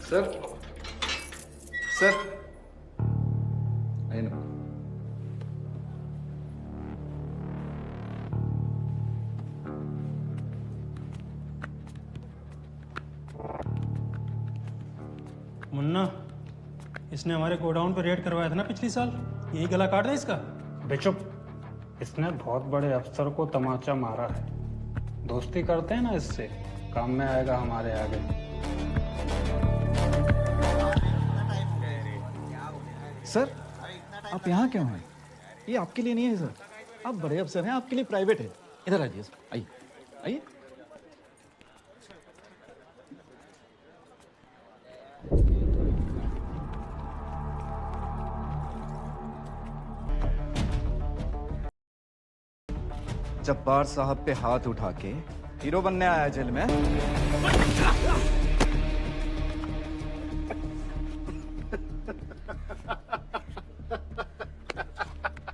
Sir sir आइए ना। मुन्ना, इसने हमारे गोडाउन पे रेड करवाया था ना पिछली साल। यही गला काट है इसका। बेचुप, इसने बहुत बड़े अफसर को तमाचा मारा है। दोस्ती करते हैं ना, इससे काम में आएगा हमारे आगे। सर, आप यहाँ क्यों हैं? ये आपके लिए नहीं है सर, आप बड़े अफसर हैं, आपके लिए प्राइवेट है। इधर आइए सर, आइए आइए। जब्बार साहब पे हाथ उठा के हीरो बनने आया जेल में।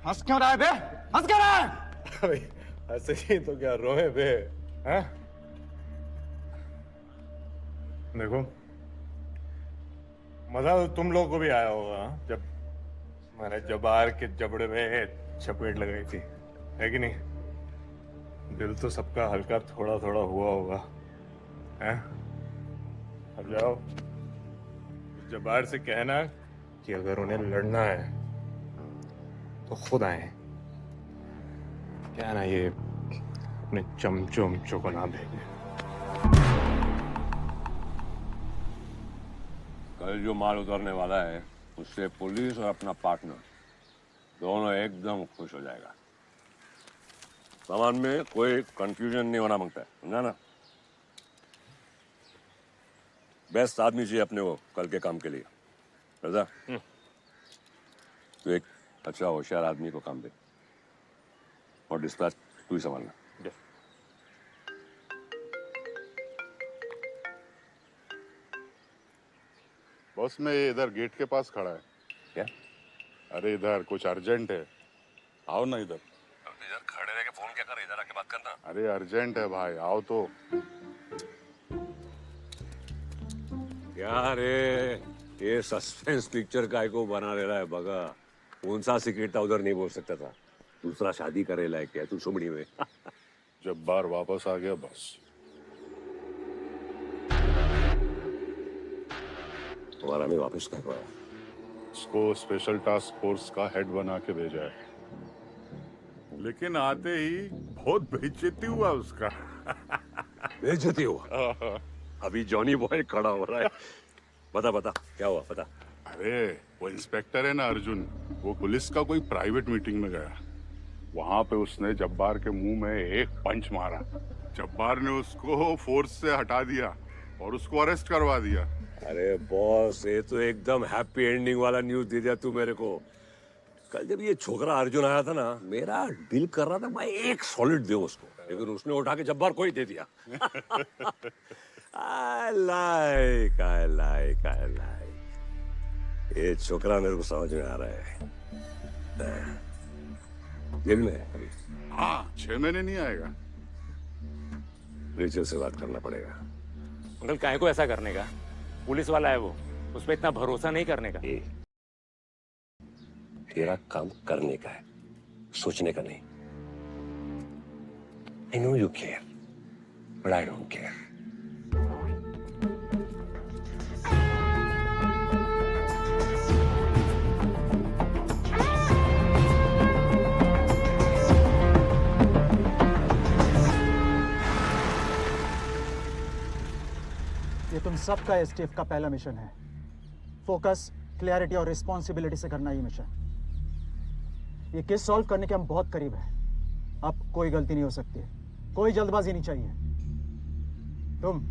हंस क्यों रहा है बे? हंस क्यों रहा है? ऐसे ही तो क्या रोए बे? हैं? देखो, मजा तो तुम लोगों को भी आया होगा जब मैंने जबार के जबड़े में चपेट लगाई थी, है कि नहीं? दिल तो सबका हल्का थोड़ा थोड़ा हुआ होगा, हैं? अब जाओ, जबार से कहना कि अगर उन्हें लड़ना है तो खुद आए। क्या ना, ये अपने चमचों को ना भेजे। कल जो माल उतरने वाला है उससे पुलिस और अपना पार्टनर दोनों एकदम खुश हो जाएगा। सामान में कोई कंफ्यूजन नहीं होना मांगता है, समझा ना? बेस्ट आदमी चाहिए अपने को कल के काम के लिए। रजा, तू एक अच्छा होशियार आदमी को काम दे और डिस्पैच तू ही संभालना। बॉस, मैं इधर गेट के पास खड़ा है। क्या? अरे इधर कुछ अर्जेंट है, आओ ना इधर। इधर खड़े रह के फोन क्या कर रहे? इधर आके बात करना। अरे अर्जेंट है भाई, आओ तो। क्या रे, ये सस्पेंस पिक्चर काय को बना रहा है बगा? कौन सा सीक्रेट था उधर नहीं बोल सकता था? दूसरा शादी करे लायक क्या तू सुमड़ी में? जब्बार वापस आ गया बस। तुम्हारा मैं वापस कर पाया। उसको स्पेशल टास्क फोर्स का हेड बना के भेजा है, लेकिन आते ही बहुत बेइज्जती हुआ उसका। बेइज्जती हुआ? अभी जॉनी बॉय खड़ा हो रहा है। बता बता क्या हुआ, बता। अरे वो इंस्पेक्टर है ना अर्जुन, वो पुलिस का कोई प्राइवेट मीटिंग में गया। वहां पे उसने जब्बार के मुंह में एक पंच मारा। जब्बार ने उसको फोर्स से हटा दिया और उसको अरेस्ट करवा दिया। अरे बॉस, ये तो एकदम हैप्पी एंडिंग वाला न्यूज दे दिया तू मेरे को। कल जब ये छोकरा अर्जुन आया था ना, मेरा दिल कर रहा था मैं एक सॉलिड दे उसको, लेकिन उसने उठा के जब्बार को ही दे दिया। I like. ये छोकरा मेरे को समझ में आ रहा है। जेल में है अभी। हाँ, 6 महीने नहीं आएगा। रेचल से बात करना पड़ेगा। अंकल, काहे को ऐसा करने का? पुलिस वाला है वो, उस पर इतना भरोसा नहीं करने का। तेरा काम करने का है, सोचने का नहीं। I know you care, but I don't care. ये तुम सबका एसटीएफ का पहला मिशन है। फोकस, क्लैरिटी और रिस्पॉन्सिबिलिटी से करना ये मिशन। ये केस सॉल्व करने के हम बहुत करीब हैं। अब कोई गलती नहीं हो सकती है, कोई जल्दबाजी नहीं चाहिए। तुम,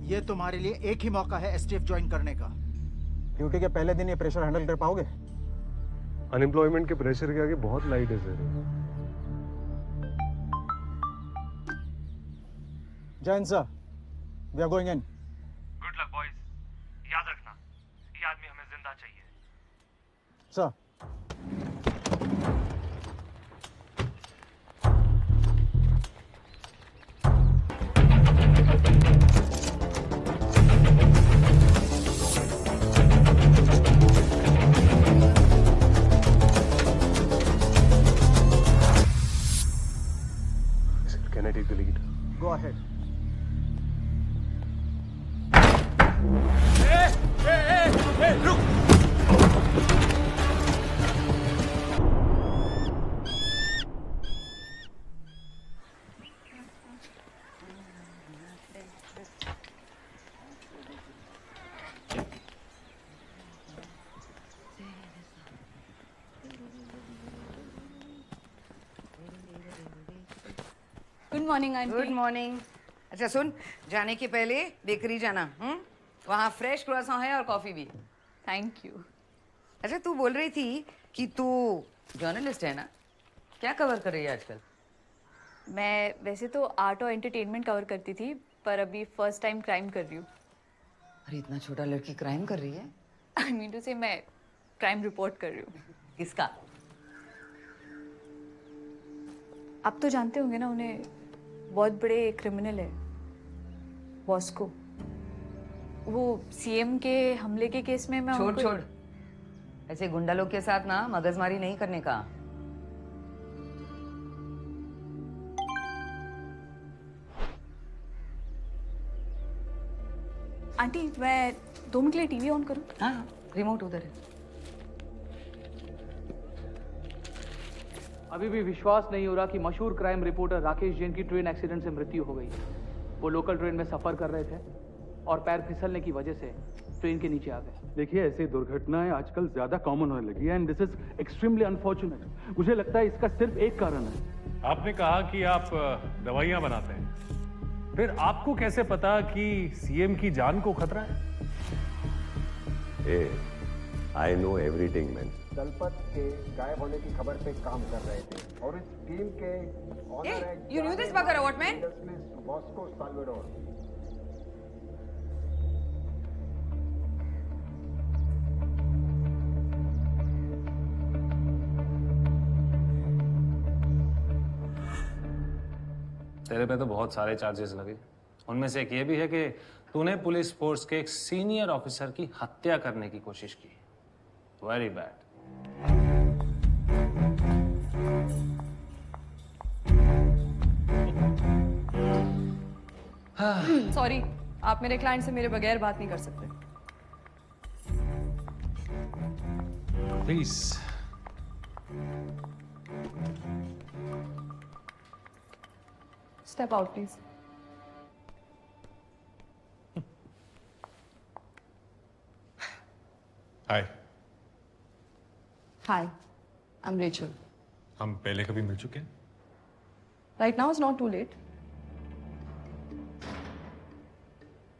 ये तुम्हारे लिए एक ही मौका है एसटीएफ ज्वाइन करने का। ड्यूटी के पहले दिन ये प्रेशर हैंडल कर पाओगे? अनएम्प्लॉयमेंट के प्रेशर के आगे बहुत लाइट है sir. Jain sir, we are going in. Good luck boys, याद रखना ये आदमी हमें जिंदा चाहिए। Sir, Can I take the lead? Go ahead. Good morning aunty. Good morning. अच्छा सुन, जाने के पहले बेकरी जाना। वहाँ फ्रेश क्रोएसन है और कॉफी भी। Thank you. अच्छा तू बोल रही थी कि तू जर्नलिस्ट है ना? क्या कवर कर रही है आजकल? मैं वैसे तो आर्ट और एंटरटेनमेंट कवर करती थी, पर अभी फर्स्ट टाइम क्राइम कर रही हूँ। अरे इतना छोटा लड़की क्राइम कर रही है? आई मीन टू से मैं क्राइम रिपोर्ट कर रही हूँ। किसका? आप तो जानते होंगे ना उन्हें, बहुत बड़े क्रिमिनल है बॉस्को। वो सीएम के हमले के केस में मैं छोड़ छोड़, ऐसे गुंडा लोग के साथ ना मगजमारी नहीं करने का। आंटी मैं 2 मिनट के लिए टीवी ऑन करूँ? हाँ रिमोट उधर है। अभी भी विश्वास नहीं हो रहा कि मशहूर क्राइम रिपोर्टर राकेश जैन की ट्रेन एक्सीडेंट से मृत्यु हो गई। वो लोकल ट्रेन में सफर कर रहे थे और पैर फिसलने की वजह से ट्रेन के नीचे आ गए। देखिए ऐसी दुर्घटनाएं आजकल ज्यादा कॉमन होने लगी है and this is extremely unfortunate. मुझे लगता है इसका सिर्फ एक कारण है। आपने कहा कि आप दवाइयां बनाते हैं, फिर आपको कैसे पता कि सीएम की जान को खतरा है? I know everything man. Dalpat के गायब होने की खबर पे काम कर रहे थे और इस टीम के ऑनर है You knew this bugger, what man? Bosco Salvador. तेरे पे तो बहुत सारे चार्जेस लगे। उनमें से एक ये भी है कि तूने पुलिस फोर्स के एक सीनियर ऑफिसर की हत्या करने की कोशिश की। Very bad. सॉरी, आप मेरे क्लाइंट से मेरे बगैर बात नहीं कर सकते। Please. Step out please. Hi. Hi, I am Rachel. हम पहले कभी मिल चुके हैं? Right now is not too late.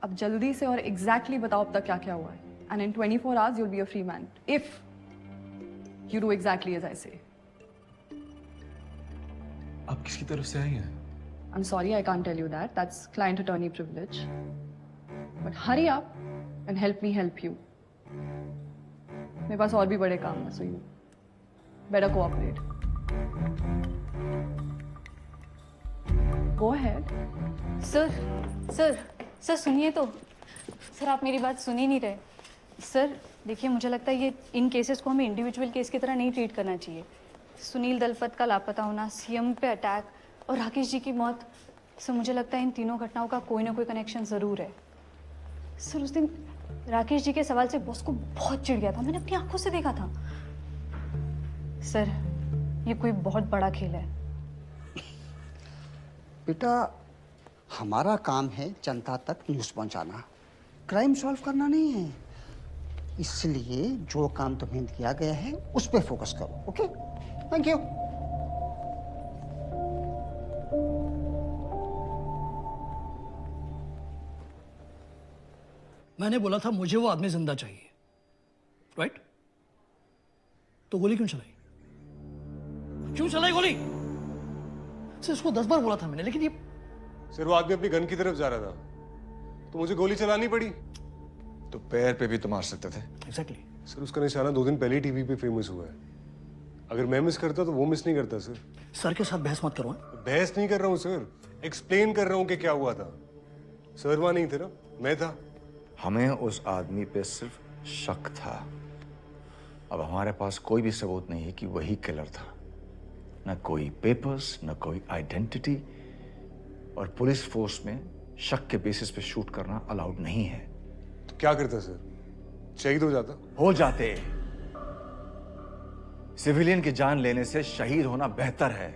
अब जल्दी से और एग्जैक्टली बताओ अब तक क्या क्या हुआ है, and in 24 hours you will be a free man if you do exactly as I say. आप किसकी तरफ से आई हैं? I'm sorry, I can't tell you that. That's client attorney privilege. But hurry up and help me help you. मेरे पास और भी बड़े काम हैं, so you better cooperate. Go ahead. Sir सुनिए तो। सर आप मेरी बात सुन ही नहीं रहे। सर देखिए, मुझे लगता है ये इन केसेस को हमें इंडिविजुअल केस की तरह नहीं ट्रीट करना चाहिए। सुनील दलपत का लापता होना, सीएम पे अटैक और राकेश जी की मौत, सर मुझे लगता है इन तीनों घटनाओं का कोई ना कोई कनेक्शन ज़रूर है। सर उस दिन राकेश जी के सवाल से बॉस को बहुत चिढ़ गया था, मैंने अपनी आंखों से देखा था। सर ये कोई बहुत बड़ा खेल है। बेटा हमारा काम है जनता तक न्यूज़ पहुंचाना, क्राइम सॉल्व करना नहीं है। इसलिए जो काम तुम्हें दिया गया है उस पर फोकस करो। Okay, thank you. मैंने बोला था मुझे वो आदमी जिंदा चाहिए, राइट? तो गोली क्यों चलाई? क्यों चलाई गोली? सर इसको 10 बार बोला था मैंने, लेकिन ये सर वो आदमी अपनी गन की तरफ जा रहा था तो मुझे गोली चलानी पड़ी। तो पैर पे भी तो मार सकते थे। एग्जैक्टली। सर उसका निशाना 2 दिन पहले ही टीवी पे फेमस हुआ है। अगर मैं मिस करता तो वो मिस नहीं करता। सर सर के साथ बहस मत करो। बहस नहीं कर रहा हूँ सर, एक्सप्लेन कर रहा हूँ कि क्या हुआ था। सर वहां नहीं थे ना, मैं था। हमें उस आदमी पे सिर्फ शक था। अब हमारे पास कोई भी सबूत नहीं है कि वही किलर था। न कोई पेपर्स, न कोई आइडेंटिटी, और पुलिस फोर्स में शक के बेसिस पे शूट करना अलाउड नहीं है। तो क्या करता सर? शहीद हो जाता? हो जाते। सिविलियन की जान लेने से शहीद होना बेहतर है।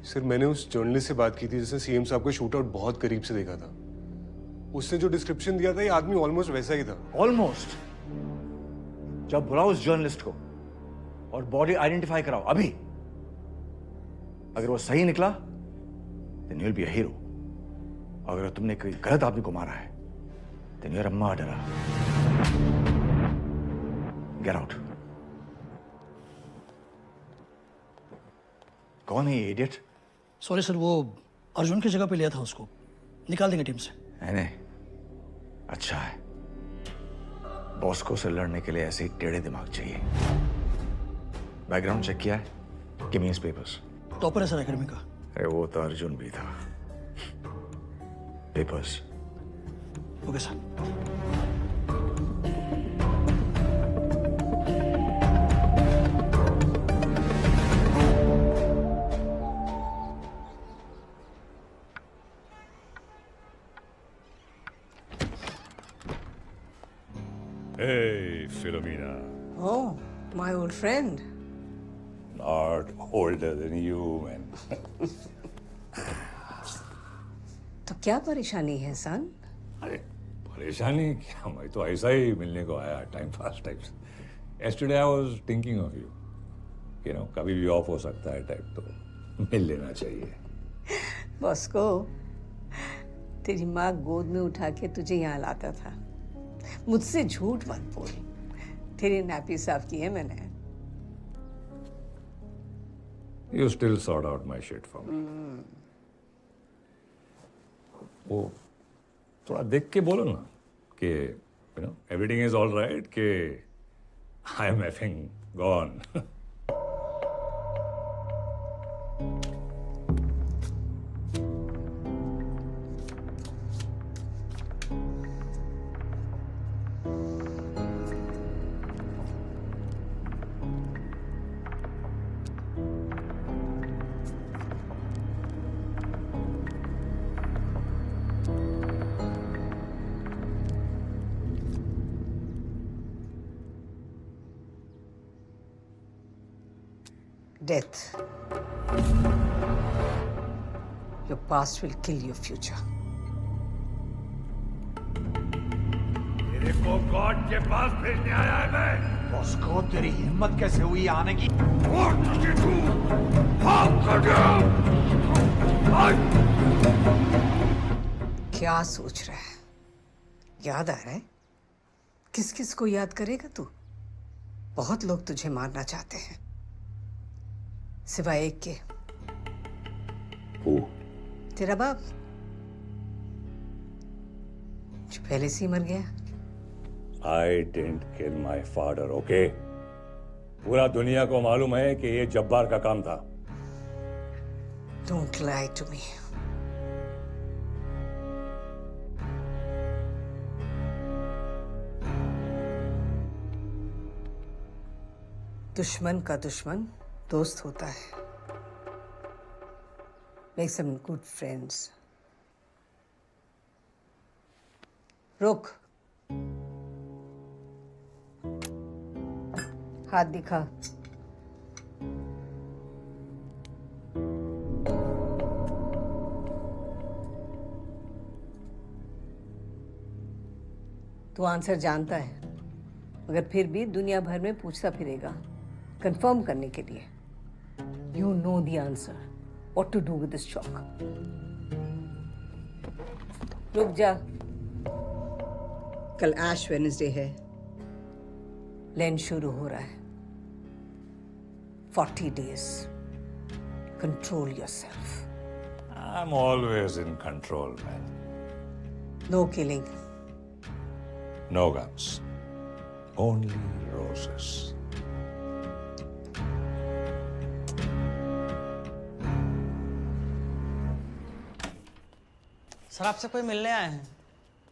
सर मैंने उस जर्नलिस्ट से बात की थी जिसने सीएम साहब को शूट आउट बहुत करीब से देखा था। उसने जो डिस्क्रिप्शन दिया था ये आदमी ऑलमोस्ट वैसा ही था। ऑलमोस्ट? जब बुलाओ उस जर्नलिस्ट को और बॉडी आइडेंटिफाई कराओ अभी। अगर वो सही निकला then you'll be a hero. अगर तुमने कोई गलत आदमी को मारा है then you're a murderer. Get out. कौन है ये इडियट? सॉरी सर, वो अर्जुन की जगह पे लिया था उसको, निकाल देंगे टीम से। नहीं, अच्छा है। बॉस्को से लड़ने के लिए ऐसे ही टेढ़े दिमाग चाहिए। बैकग्राउंड चेक किया है? Give me his papers. Topper है सर एकेडमी का। अरे वो तो अर्जुन भी था। Papers. Okay sir. Hey, Philomena. Oh, my old friend. Not older than you, man. तो क्या परेशानी है सन? अरे परेशानी क्या, मैं तो ऐसा ही मिलने को आया टाइम पास टाइप से। Yesterday I was thinking of you. You know, कभी भी ऑफ हो सकता है टाइप, तो मिल लेना चाहिए। बॉस्को, तेरी माँ गोद में उठा के तुझे यहाँ लाता था। मुझसे झूठ मत बोल। तेरी नापी साफ की है मैंने। You still sort out my shit for me. वो थोड़ा देख के बोलो ना कि you know everything is all right, कि I am effing gone. Death. Your past will kill your future. तेरे को गॉड के पास भेजने आया है मैं। बॉस्को, तेरी हिम्मत कैसे हुई आने की? क्या सोच रहा है? याद आ रहा है? किस किस को याद करेगा तू? बहुत लोग तुझे मारना चाहते हैं, सिवाय एक के। तेरा बाप, जो पहले से ही मर गया। I didn't kill my father, okay? पूरा दुनिया को मालूम है कि ये जब्बार का काम था। Don't lie to me. दुश्मन का दुश्मन दोस्त होता है। Make some good friends. रुक, हाथ दिखा। तू आंसर जानता है, मगर फिर भी दुनिया भर में पूछता फिरेगा कंफर्म करने के लिए। You know the answer. What to do with this chalk? रुक जा। कल ऐश वेडनेसडे है। लेन शुरू हो रहा है। 40 days. Control yourself. I'm always in control, man. No killing. No guns. Only roses. Sir, आपसे कोई मिलने आए हैं।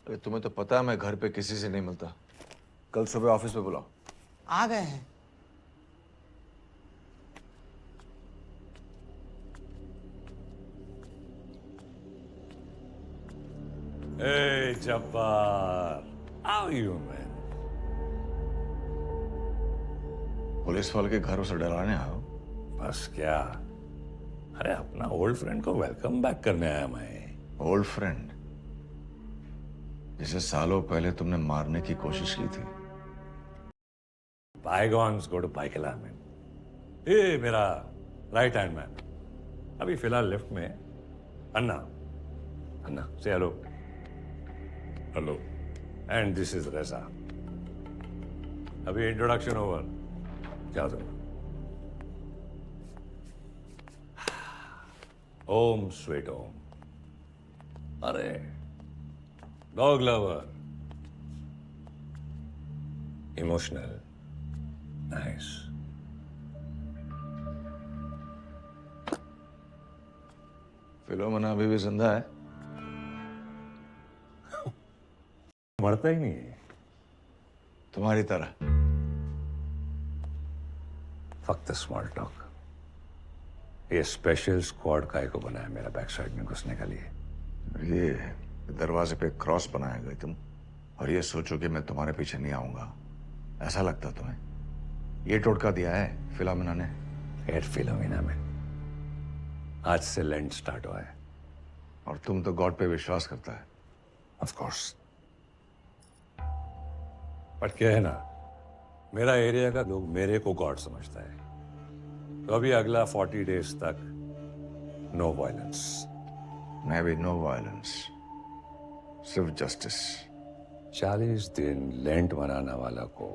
अरे तुम्हें तो पता है मैं घर पे किसी से नहीं मिलता। कल सुबह ऑफिस पे बुलाओ। आ गए हैं। Hey, Jabbar. How are you, man? Police वाले के घर उसे डराने आओ। बस क्या? अरे अपना ओल्ड फ्रेंड को वेलकम बैक करने आया मैं। ओल्ड फ्रेंड जिसे सालों पहले तुमने मारने की कोशिश की थी। Bygones go to Baikala, man. ये मेरा राइट हैंड मैन अभी फिलहाल लिफ्ट में अन्ना अन्ना से hello hello and this is रेजा अभी इंट्रोडक्शन ओवर क्या दो ओम स्वीट ओम अरे dog lover emotional nice Philomena अभी भी जिंदा है? मरता ही नहीं है तुम्हारी तरह। फक्त स्मॉल टॉक ये स्पेशल स्क्वाड काय को बनाया मेरा बैक साइड में घुसने के लिए। ये दरवाजे पे क्रॉस बनाया गए तुम और ये सोचो कि मैं तुम्हारे पीछे नहीं आऊंगा, ऐसा लगता तुम्हें? ये टोटका दिया है फिलोमेना ने। फिलोमेना में आज से लेंट स्टार्ट हुआ है और तुम तो गॉड पे विश्वास करता है। ऑफ कोर्स बट क्या है ना मेरा एरिया का लोग मेरे को गॉड समझता है तो अभी अगला 40 डेज तक नो वायलेंस। मैं भी नो वायलेंस, सिर्फ जस्टिस। 40 दिन लेंट मनाने वाला को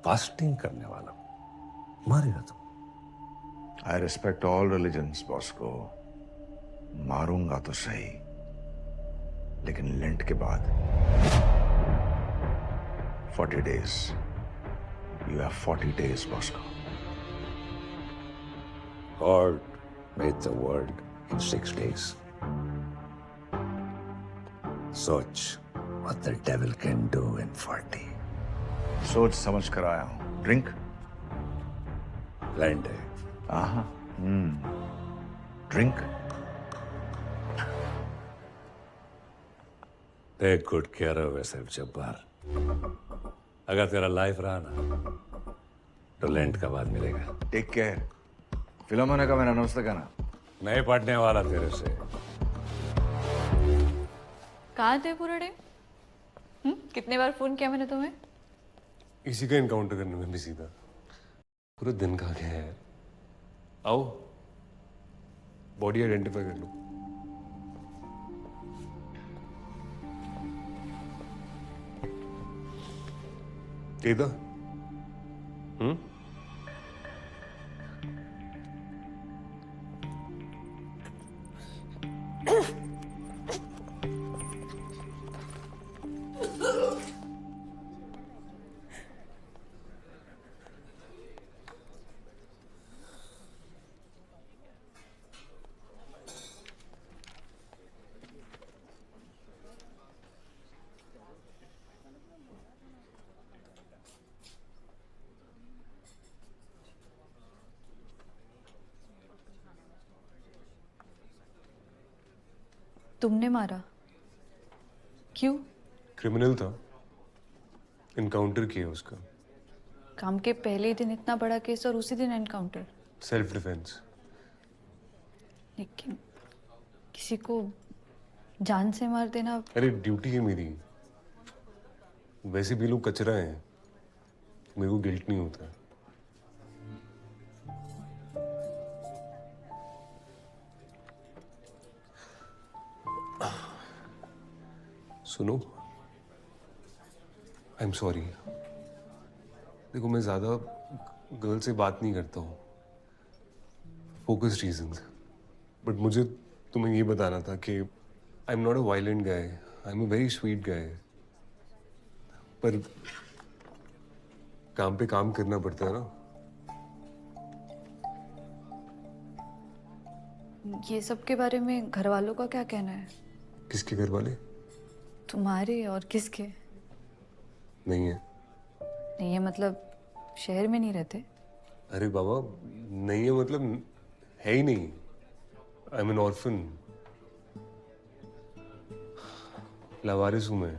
फास्टिंग करने वाला को मारेगा तुम। I respect all religions boss को। मारूंगा तो सही लेकिन लेंट के बाद 40 days. You have 40 days boss को। God made the world in 6 days. सोच what the devil can do in 40. सोच समझ कर आया हूं। ड्रिंक? लैंड है। Drink? Take good care of yourself Jabbar. अगर तेरा लाइफ रहा ना तो लैंड का बाद मिलेगा। Take care. फिलोमेना का मेरा नमस्ते कहना। नहीं पढ़ने वाला तेरे से। कहाँ थे पूरे डे? कितने बार फोन किया मैंने तुम्हें? इसी का इनकाउंटर करने में बिजी था। पूरा दिन कहाँ गया है? आओ बॉडी आइडेंटिफाई कर लो। तेदा तुमने मारा? क्यों? क्रिमिनल था, इनकाउंटर किया उसका। काम के पहले ही दिन इतना बड़ा केस और उसी दिन एनकाउंटर। Self defence. लेकिन किसी को जान से मार देना। अरे ड्यूटी है मेरी। वैसे भी लोग कचरा हैं, मेरे को गिल्ट नहीं होता। सुनो, आई एम सॉरी। देखो मैं ज्यादा गर्ल से बात नहीं करता हूँ, फोकस रीजंस। बट मुझे तुम्हें ये बताना था कि I am not a violent guy, I am a very sweet guy. पर काम पे काम करना पड़ता है ना। ये सब के बारे में घर वालों का क्या कहना है? किसके घर वाले? तुम्हारे और किसके? नहीं है। नहीं है मतलब शहर में नहीं रहते? अरे बाबा नहीं है मतलब है ही नहीं। I am an orphan. लवारिस हूँ मैं,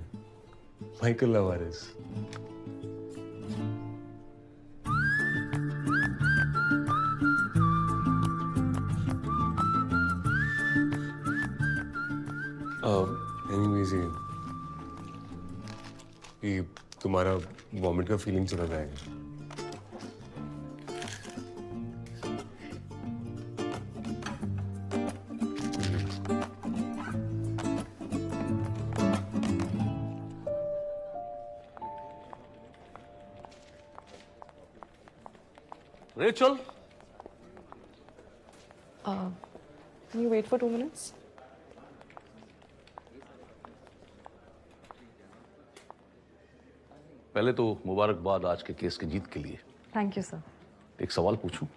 माइकल लवारिस। एनीवेज ये तुम्हारा वॉमिट का फीलिंग चला जाएगा। Rachel? Can you wait for 2 minutes? पहले तो मुबारकबाद आज के केस की जीत के लिए। Thank you, sir. एक सवाल पूछूं?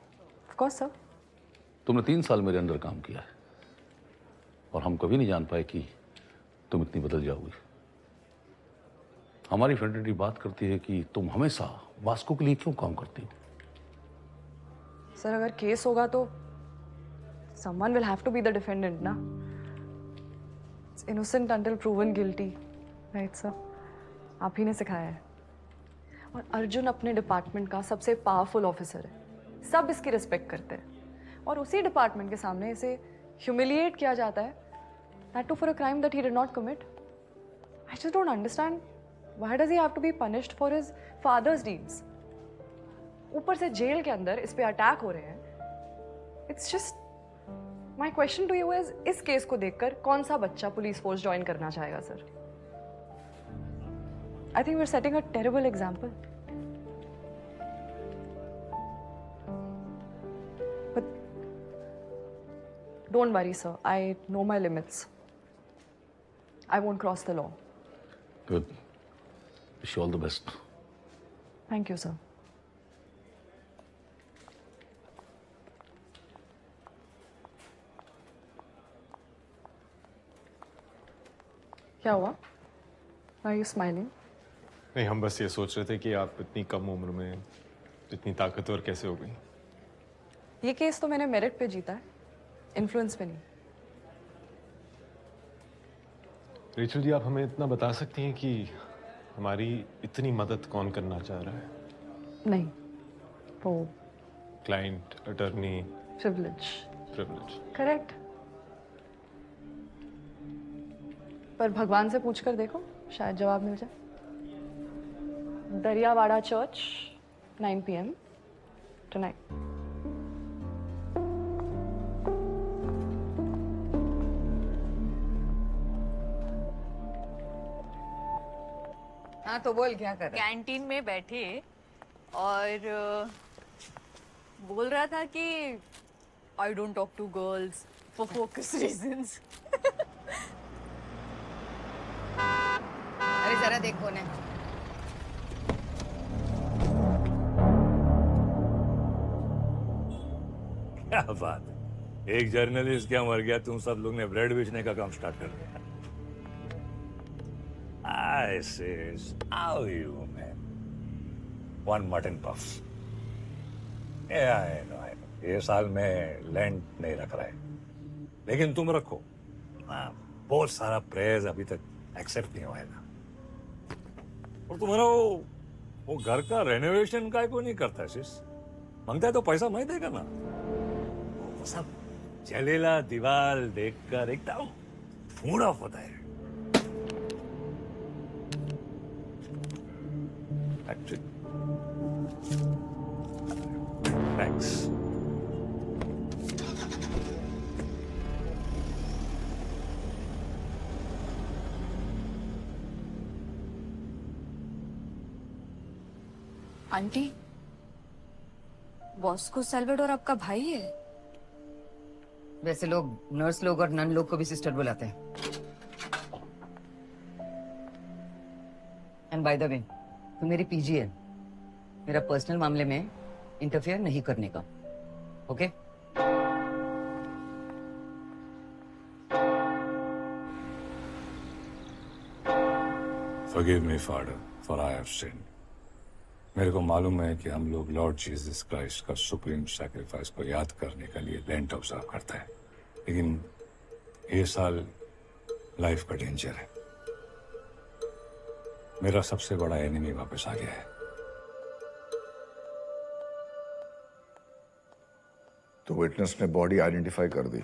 Of course, sir. तुमने 3 साल मेरे अंडर काम किया है और हम कभी नहीं जान पाए कि तुम इतनी बदल जाओगी। हमारी फ्रेंडशिप बात करती है कि तुम हमेशा वास्को के लिए क्यों काम करती हो? सर, अगर केस होगा तो someone will have to be the defendant, ना? It's innocent until proven guilty, right, sir? आप ही ने सिखाया है। और अर्जुन अपने डिपार्टमेंट का सबसे पावरफुल ऑफिसर है, सब इसकी रिस्पेक्ट करते हैं और उसी डिपार्टमेंट के सामने इसे ह्यूमिलिएट किया जाता है, that too for a crime that he did not commit. I just don't understand why does he have to be punished for his father's deeds? ऊपर से जेल के अंदर इस पे अटैक हो रहे हैं। It's just my question to you is, इस केस को देखकर कौन सा बच्चा पुलिस फोर्स ज्वाइन करना चाहेगा, sir? I think we're setting a terrible example. But don't worry, sir. I know my limits. I won't cross the law. Good. Wish you all the best. Thank you, sir. क्या हुआ? Are you smiling? नहीं, हम बस ये सोच रहे थे कि आप इतनी कम उम्र में इतनी ताकतवर कैसे हो गई। ये केस तो मैंने मेरिट पे जीता है, इन्फ्लुएंस पे नहीं। रेचल जी, आप हमें इतना बता सकती हैं कि हमारी इतनी मदद कौन करना चाह रहा है? नहीं, वो क्लाइंट, अटर्नी, प्रिविलेज। करेक्ट। पर भगवान से पूछकर देखो, शायद जवाब मिल जाए। दरियावाड़ा चर्च, 9 PM tonight. हाँ तो बोल, क्या कर रहा है? कैंटीन में बैठे और बोल रहा था कि I don't talk to girls for focus reasons. अरे जरा देख कौन है। क्या बात है, एक जर्नलिस्ट क्या मर गया, तुम सब लोग ने ब्रेड बेचने का काम स्टार्ट कर दिया। I says, how are you, man? One mutton puff. Yeah, I know. ये साल में लैंड नहीं रख रहा है, लेकिन तुम रखो। बहुत सारा प्रेज अभी तक एक्सेप्ट नहीं हुआ है ना। और तुम्हारा वो घर का रेनोवेशन का को नहीं करता सिस, मांगता है तो पैसा मैं देगा ना। वो सब जलेला दीवार देखकर एकदम मूड ऑफ होता है। थैंक्स। आंटी, बॉस्को सैल्वाडोर आपका भाई है? वैसे लोग नर्स लोग और नन लोग को भी सिस्टर बुलाते हैं। एंड बाय द वे, तू मेरी पीजी है, मेरा पर्सनल मामले में इंटरफेयर नहीं करने का, okay? Forgive me, Father, for I have sinned. मेरे को मालूम है कि हम लोग लॉर्ड जीसस क्राइस्ट का सुप्रीम सैक्रिफाइस को याद करने के लिए लेंट ऑब्जर्व करते हैं, लेकिन ये साल लाइफ का डेंजर है। मेरा सबसे बड़ा एनिमी वापस आ गया है। तो विटनेस ने बॉडी आइडेंटिफाई कर दी।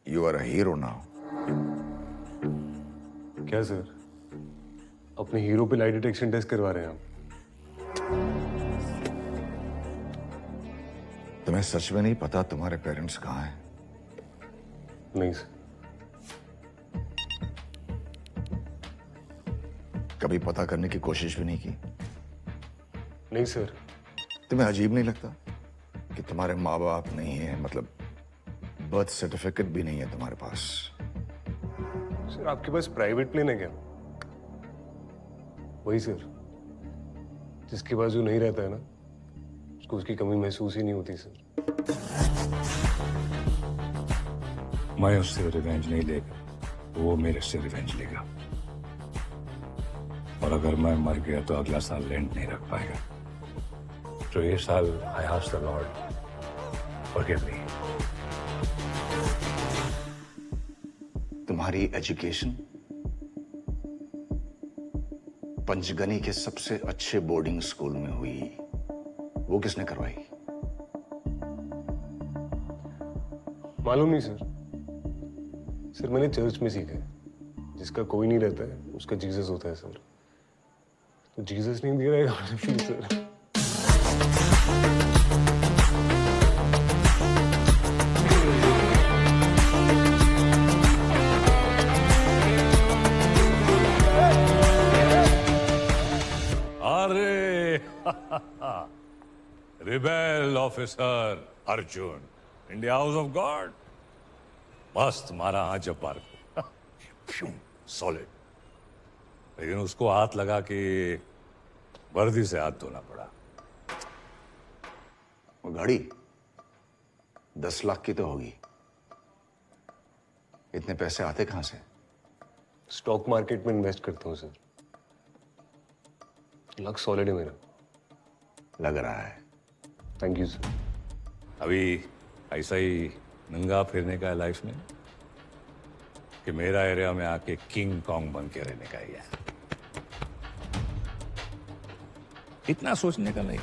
You are a hero now. क्या सर, अपने हीरो पे लाइट डिटेक्शन टेस्ट करवा रहे हैं आप? तुम्हें सच में नहीं पता तुम्हारे पेरेंट्स कहाँ हैं? नहीं सर। कभी पता करने की कोशिश भी नहीं की? नहीं सर। तुम्हें अजीब नहीं लगता कि तुम्हारे माँ बाप नहीं है, मतलब बर्थ सर्टिफिकेट भी नहीं है तुम्हारे पास? सर आपके पास प्राइवेट प्लेन है क्या? वही सर, जिसके पास जो नहीं रहता है ना, उसको उसकी कमी महसूस ही नहीं होती सर। मैं उससे रिवेंज नहीं लेगा, वो मेरे से रिवेंज लेगा। और अगर मैं मर गया तो अगला साल रेंट नहीं रख पाएगा। तो ये साल I ask the Lord forgive me. तुम्हारी एजुकेशन पंचगनी के सबसे अच्छे बोर्डिंग स्कूल में हुई, वो किसने करवाई? मालूम नहीं सर। सर मैंने चर्च में सीखा है, जिसका कोई नहीं रहता है उसका जीसस होता है सर। तो जीसस नहीं दे रहा है fees sir. Rebel officer Arjun in the house of God. मस्त मारा हाँ जब्बार को, सॉलिड। लेकिन उसको हाथ लगा के वर्दी से हाथ धोना पड़ा। वो गाड़ी 10 लाख की तो होगी। इतने पैसे आते कहां से? स्टॉक मार्केट में इन्वेस्ट करता हूँ सर। लक सॉलिड है मेरा। लग रहा है। Thank you sir. अभी ऐसा ही नंगा फिरने का है लाइफ में कि मेरा एरिया में आके किंग कॉन्ग बन के रहने का ही है। इतना सोचने का नहीं,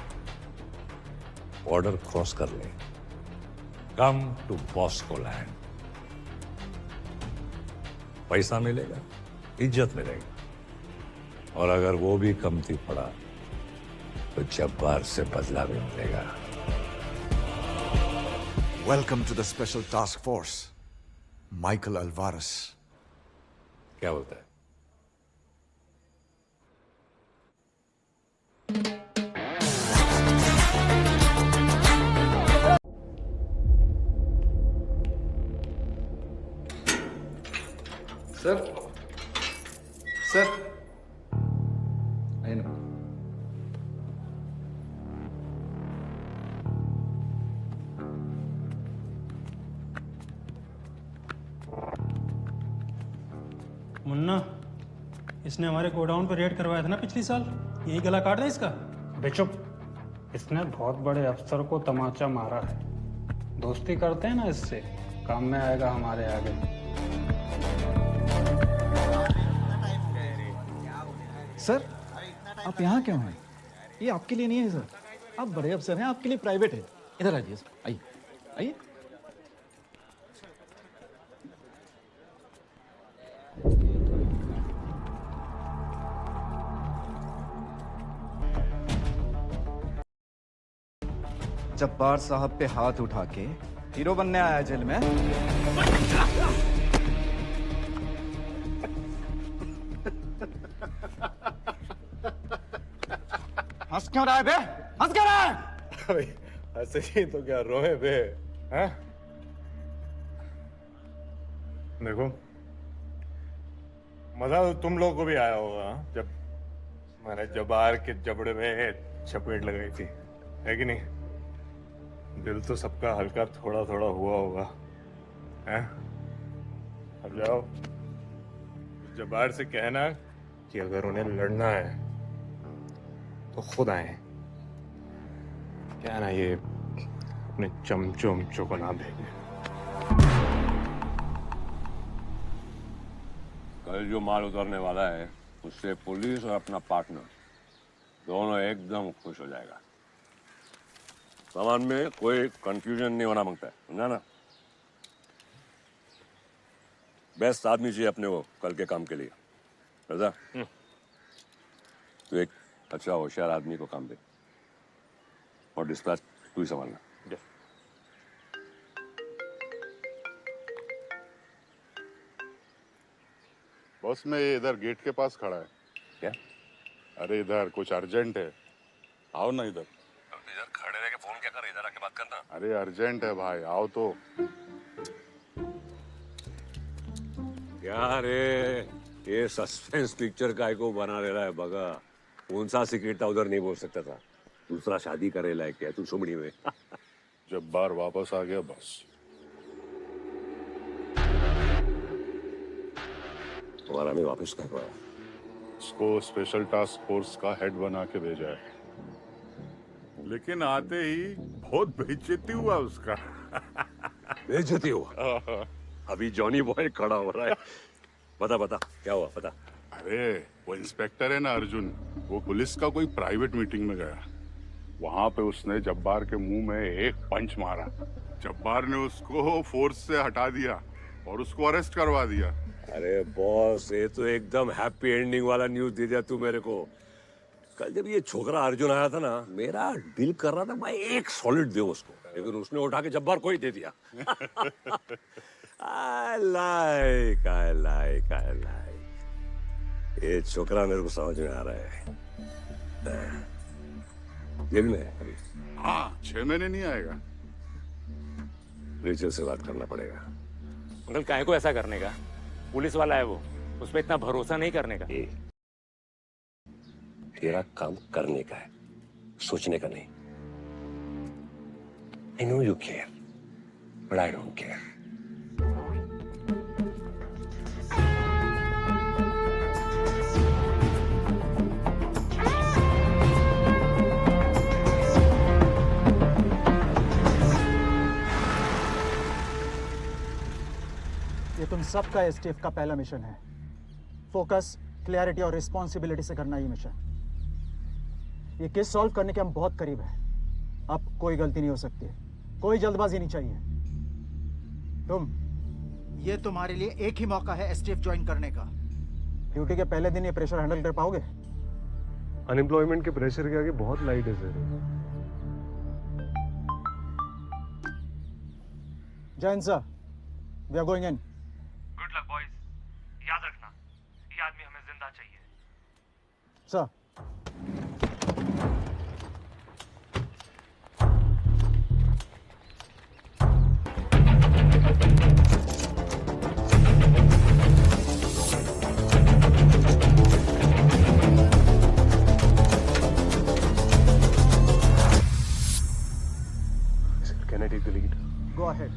बॉर्डर क्रॉस कर ले, कम टू बॉस्को लैंड। पैसा मिलेगा, इज्जत मिलेगा, और अगर वो भी कमती पड़ा तो जब्बार से बदला भी मिलेगा। Welcome to the special task force, Michael Alvarez. क्या होता है? Sir, sir, I know. Munna, इसने हमारे गोडाउन पर रेड करवाया था ना पिछली साल, यही गला काट है इसका। बेचुप, इसने बहुत बड़े अफसर को तमाचा मारा है। दोस्ती करते हैं ना, इससे काम में आएगा हमारे आगे। सर, आप यहाँ क्यों हैं? ये आपके लिए नहीं है सर, आप बड़े अफसर हैं, आपके लिए प्राइवेट है। इधर आइए सर, आइए आइए। जब्बार साहब पे हाथ उठा के हीरो बनने आया जेल में। हंस क्यों रहा है बे? हंस क्यों रहा है? ऐसे ही तो क्या रोए बे? हैं? देखो, मजा तो तुम लोगों को भी आया होगा जब मैंने जबार के जबड़े में चपेट लगाई थी, है कि नहीं? दिल तो सबका हल्का थोड़ा थोड़ा हुआ होगा, हैं? अब जाओ, जबार से कहना कि अगर उन्हें लड़ना है तो खुद आए। क्या ना, ये अपने चमचों को ना भेजे। कल जो माल उतरने वाला है उससे पुलिस और अपना पार्टनर दोनों एकदम खुश हो जाएगा। सामान में कोई कंफ्यूजन नहीं होना मांगता है, समझा ना? बेस्ट आदमी चाहिए अपने वो कल के काम के लिए। रजा, तो एक अच्छा होशियार आदमी को काम दे और डिस्पैच तू ही संभालना। बॉस, मैं ये इधर गेट के पास खड़ा है। क्या? अरे इधर कुछ अर्जेंट है, आओ ना इधर। इधर खड़े रह के फोन क्या कर, इधर आके बात करना। अरे अर्जेंट है भाई, आओ तो। क्या रे, ये सस्पेंस पिक्चर काय को बना रहा है बगा? कौन सा सीक्रेट था उधर नहीं बोल सकता था? दूसरा शादी करे लायक क्या तू सुमड़ी में? जब बार वापस आ गया बस। तुम्हारा मैं वापस कर पाया। इसको स्पेशल टास्क फोर्स का हेड बना के भेजा है, लेकिन आते ही बहुत बेइज्जती हुआ उसका। बेइज्जती हुआ? अभी जॉनी बॉय खड़ा हो रहा है। बता बता क्या हुआ, बता। अरे वो इंस्पेक्टर है ना अर्जुन, वो पुलिस का कोई प्राइवेट मीटिंग में गया। वहां पे उसने जब्बार के मुंह में एक पंच मारा। जब्बार ने उसको फोर्स से हटा दिया और उसको अरेस्ट करवा दिया। अरे बॉस, ये तो एकदम हैप्पी एंडिंग वाला न्यूज दे दिया तू मेरे को। कल जब ये छोकरा अर्जुन आया था ना, मेरा दिल कर रहा था भाई एक सॉलिड दे उसको, लेकिन उसने उठा के जब्बार को ही दे दिया। I like. ये छोकरा मेरे को समझ में आ रहा है। जेल में है अभी। हाँ, 6 महीने नहीं आएगा। रेचल से बात करना पड़ेगा। अंकल काहे को ऐसा करने का? पुलिस वाला है वो, उस पर इतना भरोसा नहीं करने का। तेरा काम करने का है, सोचने का नहीं। I know you care, but I don't care. ये तुम सबका एसटीएफ का पहला मिशन है। फोकस, क्लैरिटी और रिस्पॉन्सिबिलिटी से करना ये मिशन। ये केस सॉल्व करने के हम बहुत करीब हैं। अब कोई गलती नहीं हो सकती, कोई जल्दबाजी नहीं चाहिए। तुम, ये तुम्हारे लिए एक ही मौका है एसटीएफ ज्वाइन करने का। ड्यूटी के पहले दिन ये प्रेशर हैंडल कर पाओगे? अनएम्प्लॉयमेंट के प्रेशर के आगे बहुत लाइट है sir. Jain sir, we are going in. Good luck boys. याद रखना, ये आदमी हमें जिंदा चाहिए। Sir. Can I take the lead? Go ahead.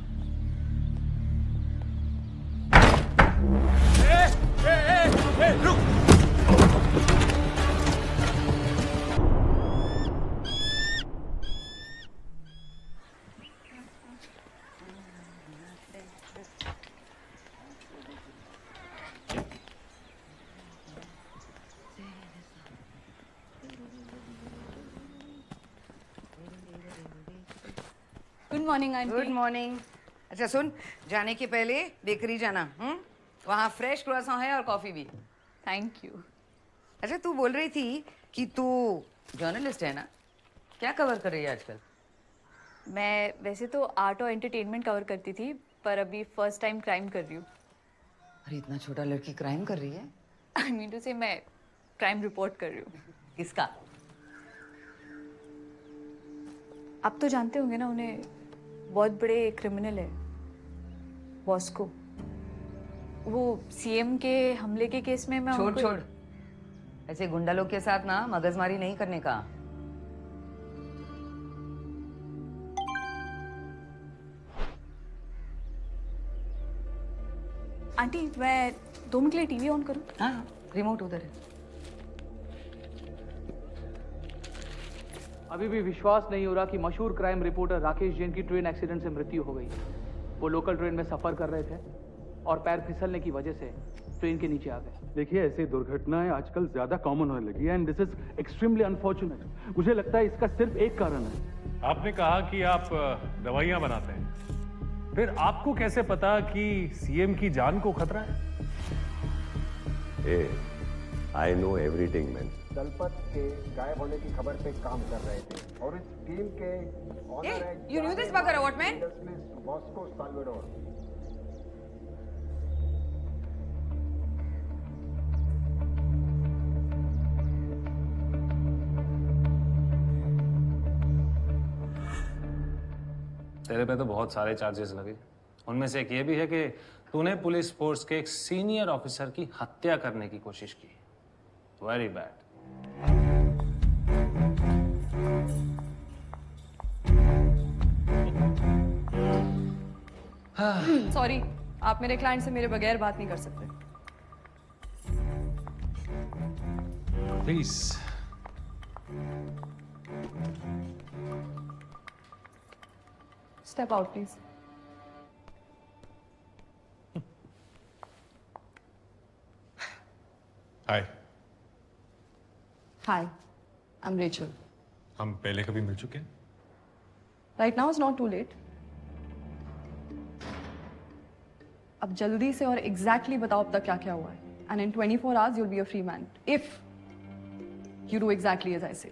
Good morning aunty. Good morning. अच्छा सुन, जाने के पहले बेकरी जाना। वहाँ फ्रेश क्रोएसन है और कॉफी भी। Thank you. अच्छा तू बोल रही थी कि तू जर्नलिस्ट है ना? क्या कवर कर रही है आजकल? मैं वैसे तो आर्ट और एंटरटेनमेंट कवर करती थी, पर अभी फर्स्ट टाइम क्राइम कर रही हूँ। अरे इतना छोटा लड़की क्राइम कर रही है? आई मीन टू से मैं क्राइम रिपोर्ट कर रही हूँ। किसका? आप तो जानते होंगे ना उन्हें, बहुत बड़े क्रिमिनल है बॉस्को। वो सीएम के हमले के केस में मैं छोड़ ऐसे गुंडा लोग के साथ ना मगजमारी नहीं करने का। आंटी मैं 2 मिनट के लिए टीवी ऑन करूं? हाँ, रिमोट उधर है। अभी भी विश्वास नहीं हो रहा कि मशहूर क्राइम रिपोर्टर राकेश जैन की ट्रेन एक्सीडेंट से मृत्यु हो गई। वो लोकल ट्रेन में सफर कर रहे थे और पैर फिसलने की वजह से ट्रेन के नीचे आ गए। देखिए, ऐसी दुर्घटनाएं आजकल ज्यादा कॉमन होने लगी है and this is extremely unfortunate. मुझे लगता है इसका सिर्फ एक कारण है। आपने कहा कि आप दवाइयां बनाते हैं, फिर आपको कैसे पता कि सीएम की जान को खतरा है? I know everything man. Dalpat के गायब होने की खबर पे काम कर रहे थे और इस टीम के ऑनर है you knew this bugger, what man? Bosco Salvador. तेरे पे तो बहुत सारे चार्जेस लगे। उनमें से एक ये भी है कि तूने पुलिस फोर्स के एक सीनियर ऑफिसर की हत्या करने की कोशिश की। Very bad. सॉरी, आप मेरे क्लाइंट से मेरे बगैर बात नहीं कर सकते। Please. Step out please. Hi. Hi, I am Rachel. हम पहले कभी मिल चुके हैं? Right now is not too late. अब जल्दी से और एग्जैक्टली बताओ अब तक क्या क्या हुआ है, and in 24 hours you will be a free man if you do exactly as I say.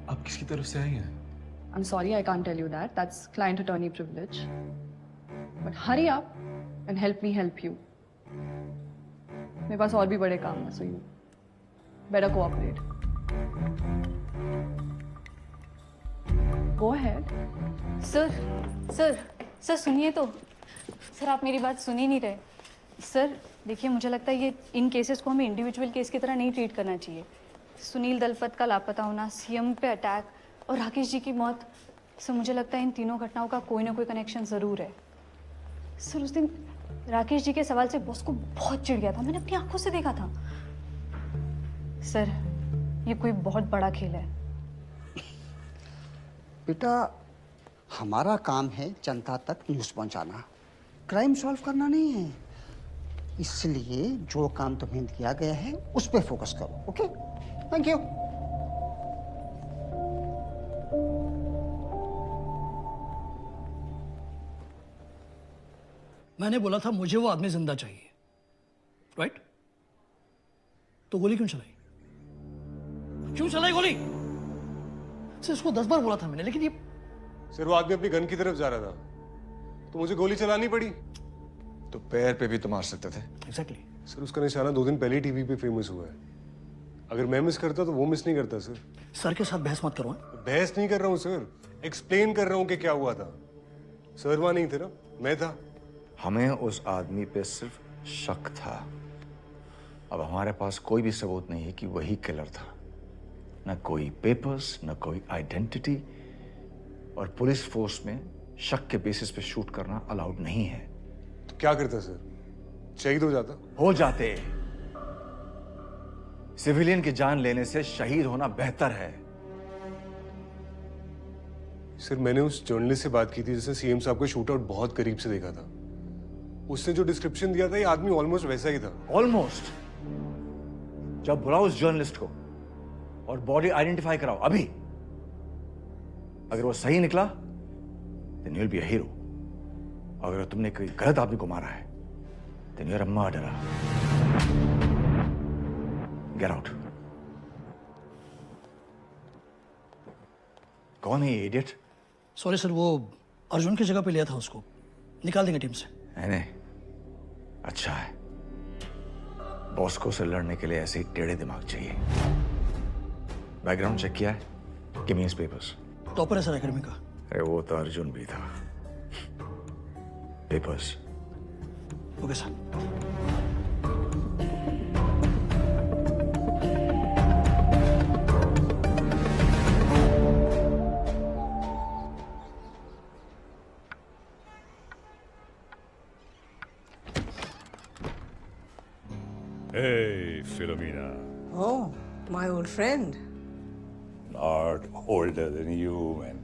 आप किसकी तरफ से आई हैं? I'm sorry, I can't tell you that. That's client attorney privilege. But hurry up and help me help you. मेरे पास और भी बड़े काम हैं, so you better cooperate. Go ahead. Sir सुनिए तो। सर आप मेरी बात सुन ही नहीं रहे। सर देखिए, मुझे लगता है ये इन केसेस को हमें इंडिविजुअल केस की तरह नहीं ट्रीट करना चाहिए। सुनील दलपत का लापता होना, सीएम पे अटैक और राकेश जी की मौत, सर मुझे लगता है इन तीनों घटनाओं का कोई ना कोई कनेक्शन ज़रूर है। सर उस दिन राकेश जी के सवाल से बॉस को बहुत चिढ़ गया था, मैंने अपनी आंखों से देखा था। सर ये कोई बहुत बड़ा खेल है। बेटा, हमारा काम है जनता तक न्यूज़ पहुंचाना, क्राइम सॉल्व करना नहीं है। इसलिए जो काम तुम्हें दिया गया है उस पर फोकस करो। Okay, thank you. मैंने बोला था मुझे वो आदमी जिंदा चाहिए, राइट? तो गोली क्यों चलाई? क्यों चलाई गोली? सर इसको 10 बार बोला था मैंने, लेकिन ये सर वो आदमी अपनी गन की तरफ जा रहा था तो मुझे गोली चलानी पड़ी। तो पैर पे भी तो मार सकते थे। एग्जैक्टली। सर उसका निशाना 2 दिन पहले ही टीवी पे फेमस हुआ है। अगर मैं मिस करता तो वो मिस नहीं करता सर। सर के साथ बहस मत करो। बहस नहीं कर रहा हूँ सर, एक्सप्लेन कर रहा हूँ कि क्या हुआ था। सर वहां नहीं थे ना, मैं था। हमें उस आदमी पे सिर्फ शक था। अब हमारे पास कोई भी सबूत नहीं है कि वही किलर था। न कोई पेपर्स, न कोई आइडेंटिटी, और पुलिस फोर्स में शक के बेसिस पे शूट करना अलाउड नहीं है। तो क्या करता सर? शहीद हो जाता? हो जाते। सिविलियन की जान लेने से शहीद होना बेहतर है। सर मैंने उस जर्नलिस्ट से बात की थी जिसने सीएम साहब को शूट आउट बहुत करीब से देखा था। उसने जो डिस्क्रिप्शन दिया था ये आदमी ऑलमोस्ट वैसा ही था। ऑलमोस्ट? जब बुलाओ उस जर्नलिस्ट को और बॉडी आइडेंटिफाई कराओ अभी। अगर वो सही निकला then you'll be a hero. अगर तुमने कोई गलत आदमी को मारा है then you're a murderer. Get out. कौन है ये इडियट? सॉरी सर, वो अर्जुन की जगह पे लिया था उसको, निकाल देंगे टीम से। नहीं, अच्छा है। बॉस्को से लड़ने के लिए ऐसे ही टेढ़े दिमाग चाहिए। बैकग्राउंड चेक किया है? Give me his papers. Topper है सर एकेडमी का। अरे वो तो अर्जुन भी था। Papers. Okay sir. Hey, Philomena. Oh, my old friend. Not older than you, man.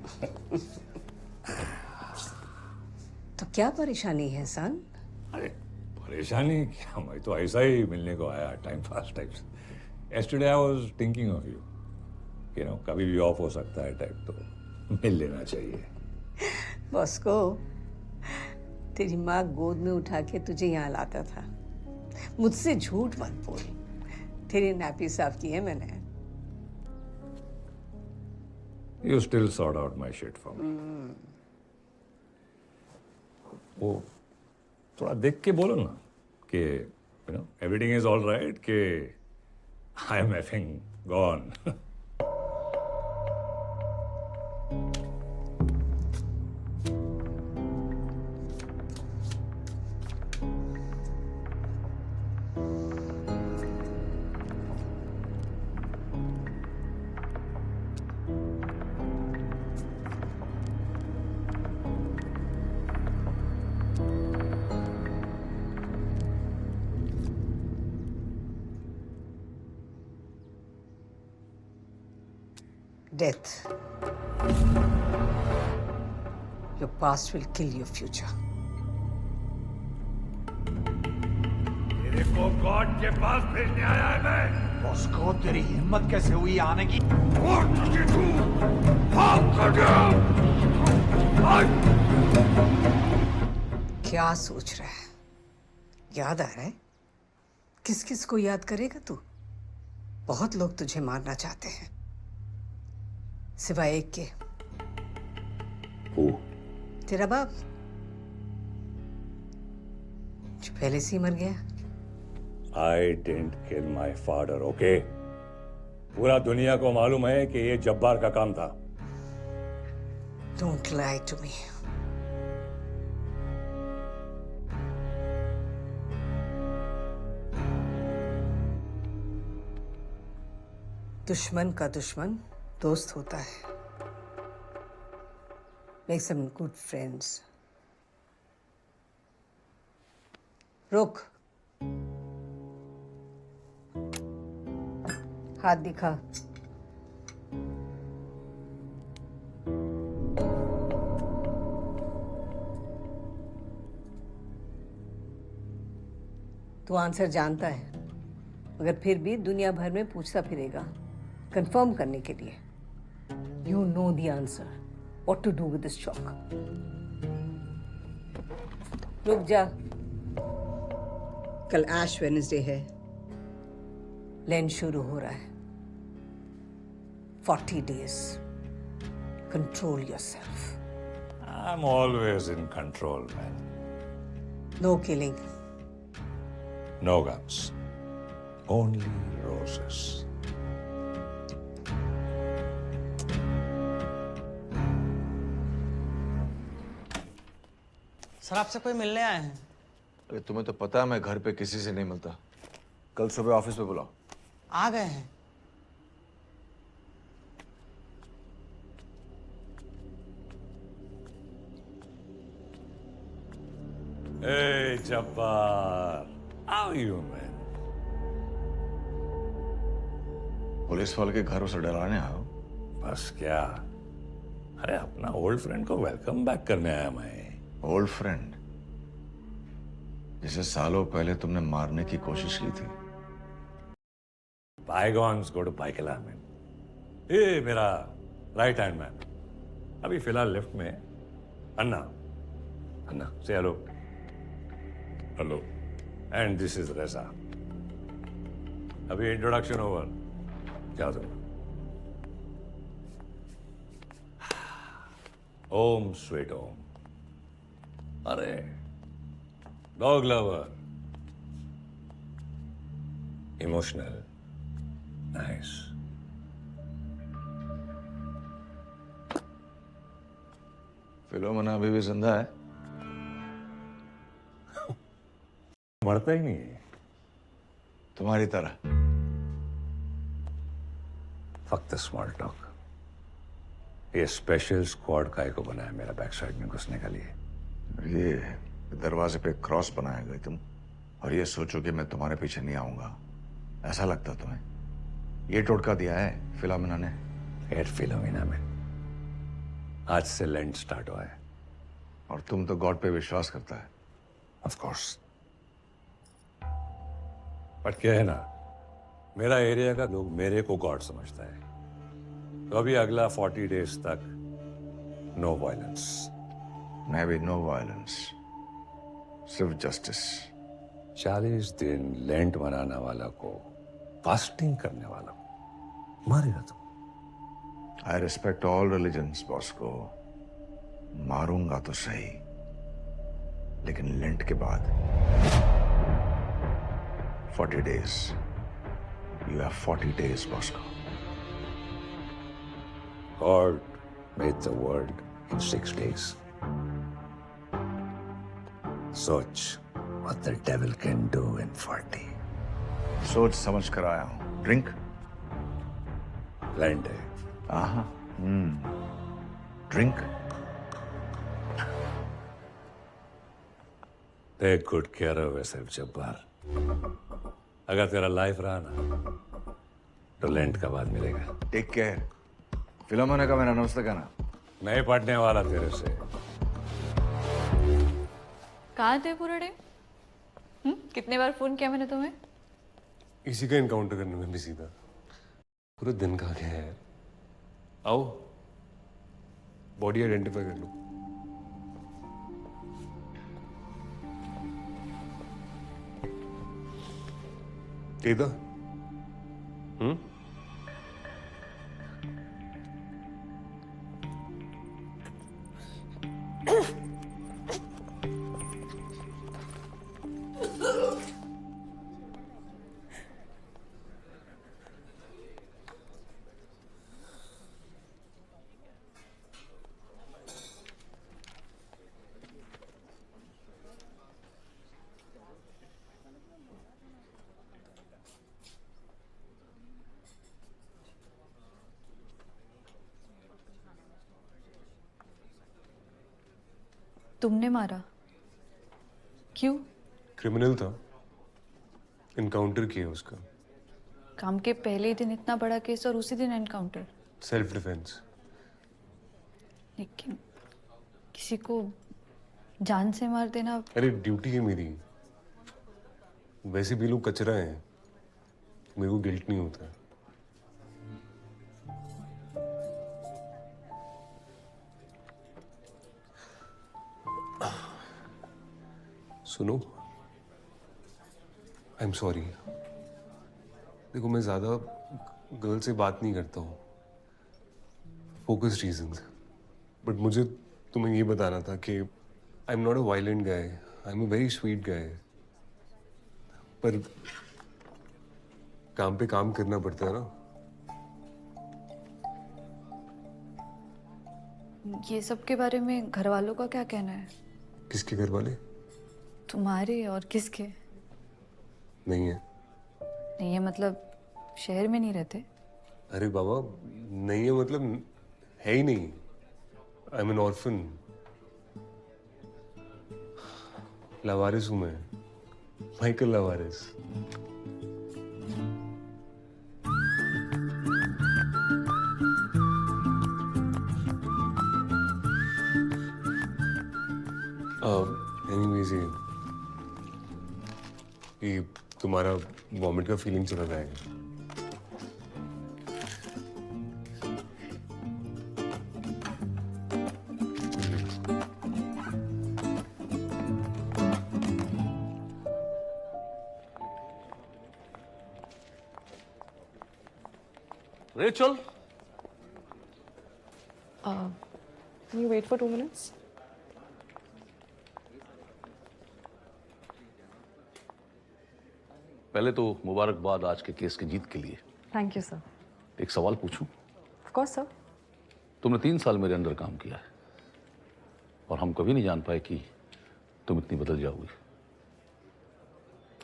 तो क्या परेशानी है सन? अरे परेशानी क्या, मैं तो ऐसा ही मिलने को आया, टाइम पास टाइप से। Yesterday I was thinking of you. You know, कभी भी ऑफ हो सकता है टाइप, तो मिल लेना चाहिए। बॉस को तेरी माँ गोद में उठा के तुझे यहाँ लाता था। मुझसे झूठ मत बोल, तेरी नापी साफ की है मैंने। You still sort out my shit for me. वो थोड़ा देख के बोलो ना कि you know everything is all right, कि I am effing gone. Death. Your past will kill your future. तेरे को गॉड के पास भेजने आया है मैं। बॉस को तेरी हिम्मत कैसे हुई आने की? क्या सोच रहा है? याद आ रहा है? किस किस को याद करेगा तू? बहुत लोग तुझे मारना चाहते हैं, सिवाय एक के। तेरा बाप, जो पहले से ही मर गया। I didn't kill my father, okay? पूरा दुनिया को मालूम है कि ये जब्बार का काम था। Don't lie to me. दुश्मन का दुश्मन दोस्त होता है। Make some good friends. रुक, हाथ दिखा। तू आंसर जानता है, मगर फिर भी दुनिया भर में पूछता फिरेगा कंफर्म करने के लिए। You know the answer. What to do with this chalk? रुक जा। कल ऐश वेडनेसडे है, लेंट शुरू हो रहा है। 40 days. Control yourself. I'm always in control, man. No killing. No guns. Only roses. Sir आपसे कोई मिलने आए हैं। अरे तुम्हें तो पता है मैं घर पे किसी से नहीं मिलता। कल सुबह ऑफिस पे बुलाओ। आ गए हैं। Hey, Jabbar. How are you, man? Police वाले के घर उसे डराने आए हो? बस क्या? अरे अपना ओल्ड फ्रेंड को वेलकम बैक करने आया मैं। ओल्ड फ्रेंड जिसे सालों पहले तुमने मारने की कोशिश की थी। Bygones go to Baikala, man. ये मेरा राइट हैंड मैन। अभी फिलहाल लेफ्ट में अन्ना। अन्ना से hello. Hello. And this is रेजा। अभी इंट्रोडक्शन ओवर। जाओ तुम। ओम स्वीट ओम। अरे dog lover, emotional, nice. Philomena अभी भी जिंदा है? मरता ही नहीं है। तुम्हारी तरह। फक्त स्मॉल टॉक। ये स्पेशल स्क्वाड काय को बनाया मेरा बैक साइड में घुसने के लिए। ये दरवाजे पे क्रॉस बनाए गए तुम, और ये सोचो कि मैं तुम्हारे पीछे नहीं आऊंगा, ऐसा लगता तुम्हें? ये टोटका दिया है फिलोमेना ने। एट फिलोमेना में आज से लेंट स्टार्ट हुआ है। और तुम तो गॉड पे विश्वास करता है। Of course. बट क्या है ना, मेरा एरिया का लोग मेरे को गॉड समझता है। तो अभी अगला 40 डेज तक नो वायलेंस। मैं भी नो वायलेंस, सिर्फ जस्टिस। 40 दिन लेंट मनाने वाला को, फास्टिंग करने वाला को मारेगा तुम। I respect all religions boss को। मारूंगा तो सही, लेकिन लेंट के बाद 40 days. You have 40 days boss को। God made the world in 6 days. सोच what the devil can do in 40. सोच समझ कर आया हूं। ड्रिंक? Blind है। Drink? Take good care of yourself, Jabbar. अगर तेरा लाइफ रहा ना, तो लेंट का बाद मिलेगा। Take care. फिलोमेना का मेरा नमस्ते कहना। नहीं पढ़ने वाला तेरे से। कहाँ थे पूरे डे? कितने बार फोन किया मैंने तुम्हें? इसी का इनकाउंटर करने में बिजी था। पूरे दिन कहाँ गया है? आओ, बॉडी आइडेंटिफाई कर लो। केदा? तुमने मारा? क्यों? क्रिमिनल था, इनकाउंटर किया उसका। काम के पहले ही दिन इतना बड़ा केस और उसी दिन एनकाउंटर। Self defence. लेकिन किसी को जान से मार देना। अरे ड्यूटी है मेरी। वैसे भी लोग कचरा हैं, मेरे को गिल्ट नहीं होता। सुनो, आई एम सॉरी। देखो, मैं ज्यादा गर्ल से बात नहीं करता हूँ, फोकस रीजंस। बट मुझे तुम्हें ये बताना था कि I am not a violent guy, I am a very sweet guy. पर काम पे काम करना पड़ता है ना। ये सब के बारे में घर वालों का क्या कहना है? किसके घर वाले? तुम्हारे और किसके? नहीं है। नहीं है मतलब शहर में नहीं रहते? अरे बाबा, नहीं है मतलब है ही नहीं। I am an orphan. लावारिस हूं मैं, माइकल लावारिस। एनीवेज, ये तुम्हारा वॉमिट का फीलिंग चला जाएगा। Rachel? Can you wait for 2 minutes? पहले तो मुबारकबाद आज के केस की जीत के लिए। Thank you, sir. एक सवाल पूछूं? Of course, sir. तुमने 3 साल मेरे अंदर काम किया है और हम कभी नहीं जान पाए कि तुम इतनी बदल जाओगी।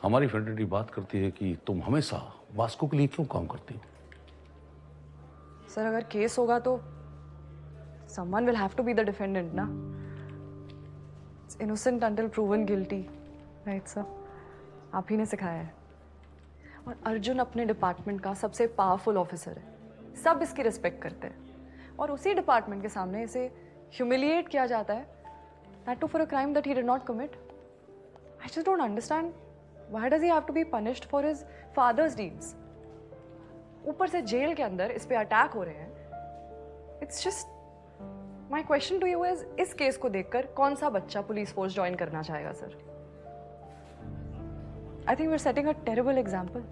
हमारी फ्रेंडशिप बात करती है कि तुम हमेशा वास्को के लिए क्यों काम करती हो? सर, अगर केस होगा तो someone will have to be the defendant, ना? It's innocent until proven guilty, right, sir? आप ही ने सिखाया है। और अर्जुन अपने डिपार्टमेंट का सबसे पावरफुल ऑफिसर है, सब इसकी रिस्पेक्ट करते हैं और उसी डिपार्टमेंट के सामने इसे ह्यूमिलिएट किया जाता है, that too for a crime that he did not commit. I just don't understand Why does he have to be punished for his father's deeds? ऊपर से जेल के अंदर इस पे अटैक हो रहे हैं. It's just my question to you is इस केस को देखकर कौन सा बच्चा पुलिस फोर्स ज्वाइन करना चाहेगा sir? I think we're setting a terrible example.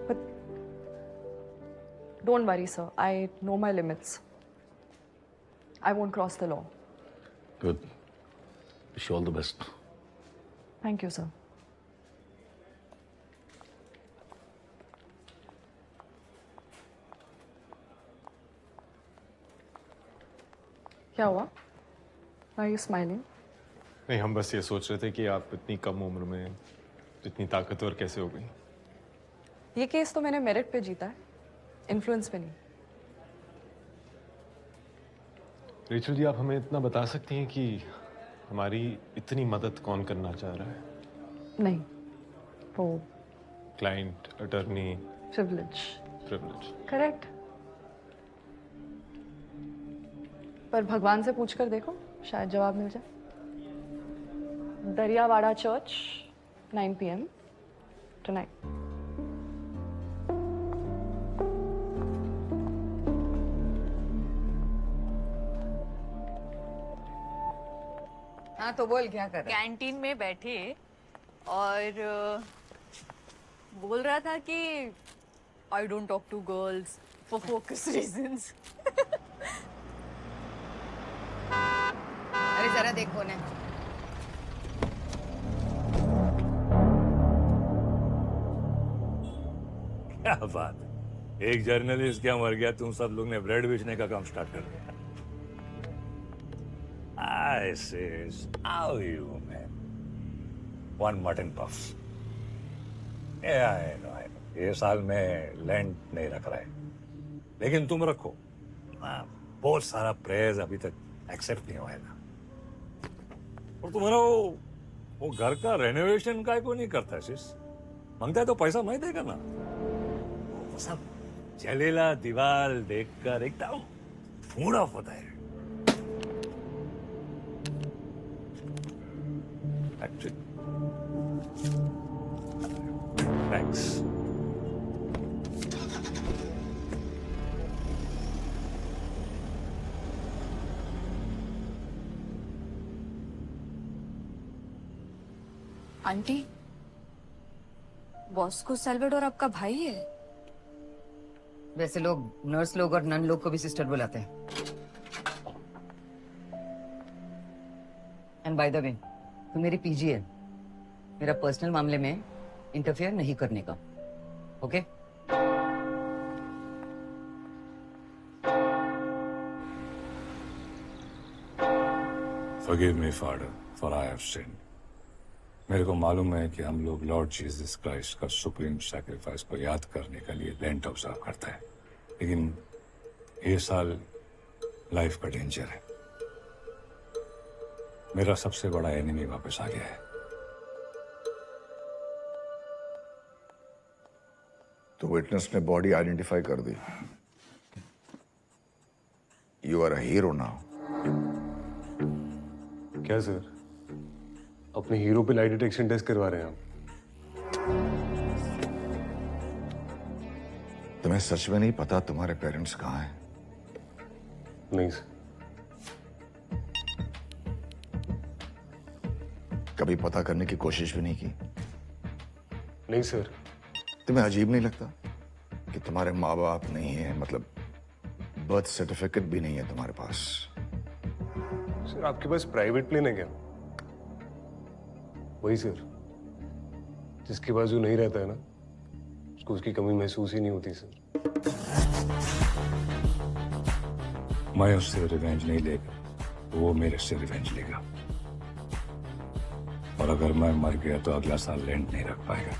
But don't worry, sir. I know my limits. I won't cross the law. Good. Wish you all the best. Thank you, sir. क्या हुआ? Are you smiling? नहीं, हम बस ये सोच रहे थे कि आप इतनी कम उम्र में इतनी ताकतवर कैसे हो गई। ये केस तो मैंने मेरिट पे जीता है, इन्फ्लुएंस पे नहीं। रेचल जी, आप हमें इतना बता सकती हैं कि हमारी इतनी मदद कौन करना चाह रहा है? नहीं, वो क्लाइंट, अटर्नी, प्रिविलेज। करेक्ट। पर भगवान से पूछकर देखो, शायद जवाब मिल जाए। दरियावाड़ा चर्च, 9 PM tonight. हाँ तो बोल, क्या कर रहा है? कैंटीन में बैठे और बोल रहा था कि I don't talk to girls for focus reasons. अरे जरा देख कौन है। क्या बात है, एक जर्नलिस्ट क्या मर गया, तुम सब लोग ने ब्रेड बेचने का काम स्टार्ट कर दिया। I says, how you man? One mutton puff. Yeah, I know. ये साल में लैंड नहीं रख रहा है, लेकिन तुम रखो। बहुत सारा प्रेज अभी तक एक्सेप्ट नहीं हुआ है ना। और तुम्हारा वो घर का रेनोवेशन का को नहीं करता है सिस, मांगता है तो पैसा मैं देगा ना। वो सब जलेला दीवार देखकर एकदम मूड ऑफ होता है। Thanks. आंटी, बॉस्को सैल्वाडोर आपका भाई है? वैसे लोग नर्स लोग और नन लोग को भी सिस्टर बुलाते हैं। एंड बाय द वे, तू मेरी पीजी है, मेरा पर्सनल मामले में इंटरफेयर नहीं करने का, okay? Forgive me, Father, for I have sinned. मेरे को मालूम है कि हम लोग लॉर्ड जीसस क्राइस्ट का सुप्रीम सैक्रिफाइस को याद करने के लिए लेंट ऑब्जर्व करते हैं, लेकिन ये साल लाइफ का डेंजर है। मेरा सबसे बड़ा एनिमी वापस आ गया है। तो विटनेस ने बॉडी आइडेंटिफाई कर दी। You are a hero now. क्या सर, अपने हीरो पे लाई डिटेक्शन टेस्ट करवा रहे हैं आप? तुम्हें सच में नहीं पता तुम्हारे पेरेंट्स कहाँ हैं? नहीं सर। कभी पता करने की कोशिश भी नहीं की? नहीं सर। तुम्हें अजीब नहीं लगता कि तुम्हारे माँ बाप नहीं है, मतलब बर्थ सर्टिफिकेट भी नहीं है तुम्हारे पास? सर, आपके पास प्राइवेट प्लेन है क्या? वही सर, जिसके पास जो नहीं रहता है ना, उसको उसकी कमी महसूस ही नहीं होती सर। मैं उससे रिवेंज नहीं लेगा, वो मेरे से रिवेंज लेगा। और अगर मैं मर गया तो अगला साल लैंड नहीं रख पाएगा।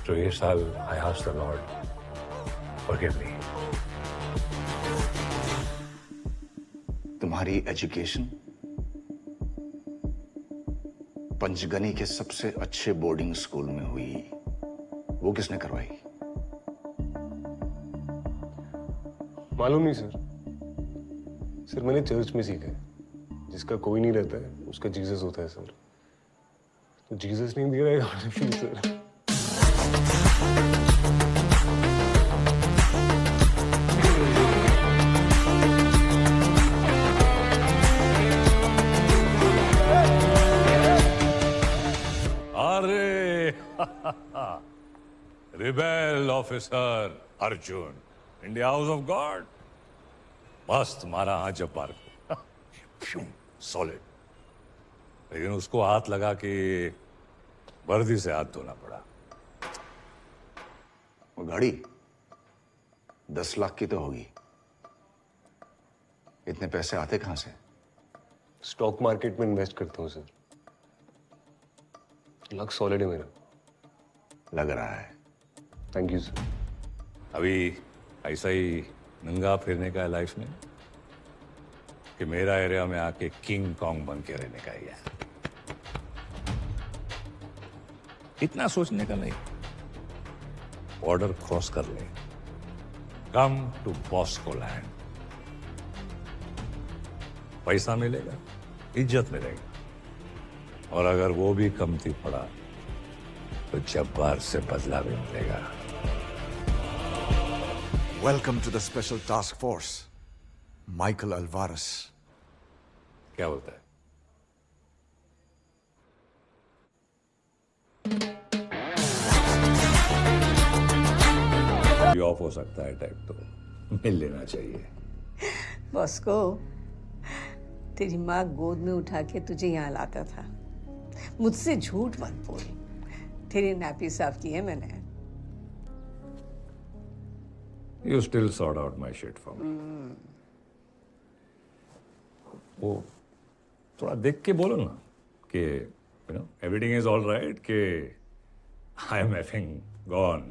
तो ये साल I ask the Lord, forgive me. तुम्हारी एजुकेशन पंचगनी के सबसे अच्छे बोर्डिंग स्कूल में हुई, वो किसने करवाई? मालूम नहीं सर। सर, मैंने चर्च में सीखा है। जिसका कोई नहीं रहता है उसका जीसस होता है सर। तो जीसस नहीं दे रहा है सर। अरे rebel officer Arjun in the house of God. मस्त मारा हाँ जब्बार को, सॉलिड। लेकिन उसको हाथ लगा के वर्दी से हाथ धोना पड़ा। वो गाड़ी 10 लाख की तो होगी। इतने पैसे आते कहां से? स्टॉक मार्केट में इन्वेस्ट करता हूँ सर। लक सॉलिड है मेरा। लग रहा है। Thank you sir. अभी ऐसा ही नंगा फिरने का है लाइफ में कि मेरा एरिया में आके किंग कॉन्ग बन के रहने का ही है। इतना सोचने का नहीं, बॉर्डर क्रॉस कर ले, कम टू बॉस्को लैंड। पैसा मिलेगा, इज्जत मिलेगी, और अगर वो भी कमती पड़ा तो जब्बार से बदला भी मिलेगा। Welcome to the special task force, Michael Alvarez. क्या बोलता है? ऑफ हो सकता है टाइप, तो मिल लेना चाहिए। बॉस्को, तेरी माँ गोद में उठा के तुझे यहाँ लाता था। मुझसे झूठ मत बोल, तेरी नापी साफ की है मैंने। You still sort out my shit for me. वो थोड़ा देख के बोलो ना कि everything is all right, कि I am effing gone.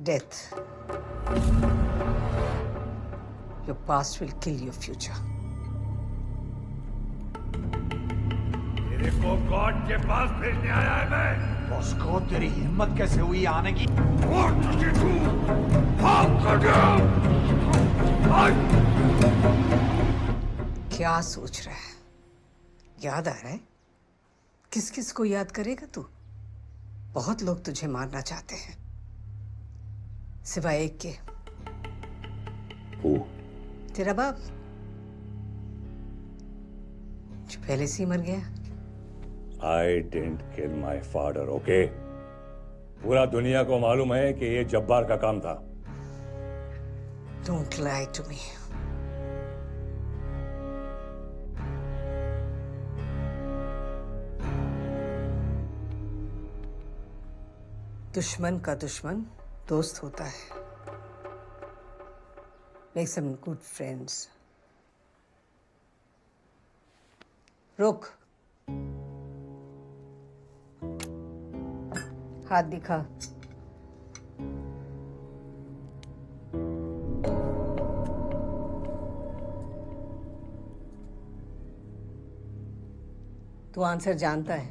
Death. Your past will kill your future. तेरे को गॉड के पास भेजने आया है मैं। बॉस्को, तेरी हिम्मत कैसे हुई आने की? क्या सोच रहा है? याद आ रहा है? किस किस को याद करेगा तू? बहुत लोग तुझे मारना चाहते हैं, सिवाय एक के। तेरा बाप, जो पहले से ही मर गया। I didn't kill my father, okay? पूरा दुनिया को मालूम है कि ये जब्बार का काम था। Don't lie to me. दुश्मन का दुश्मन दोस्त होता है। Make some good friends. रुक, हाथ दिखा। तू आंसर जानता है,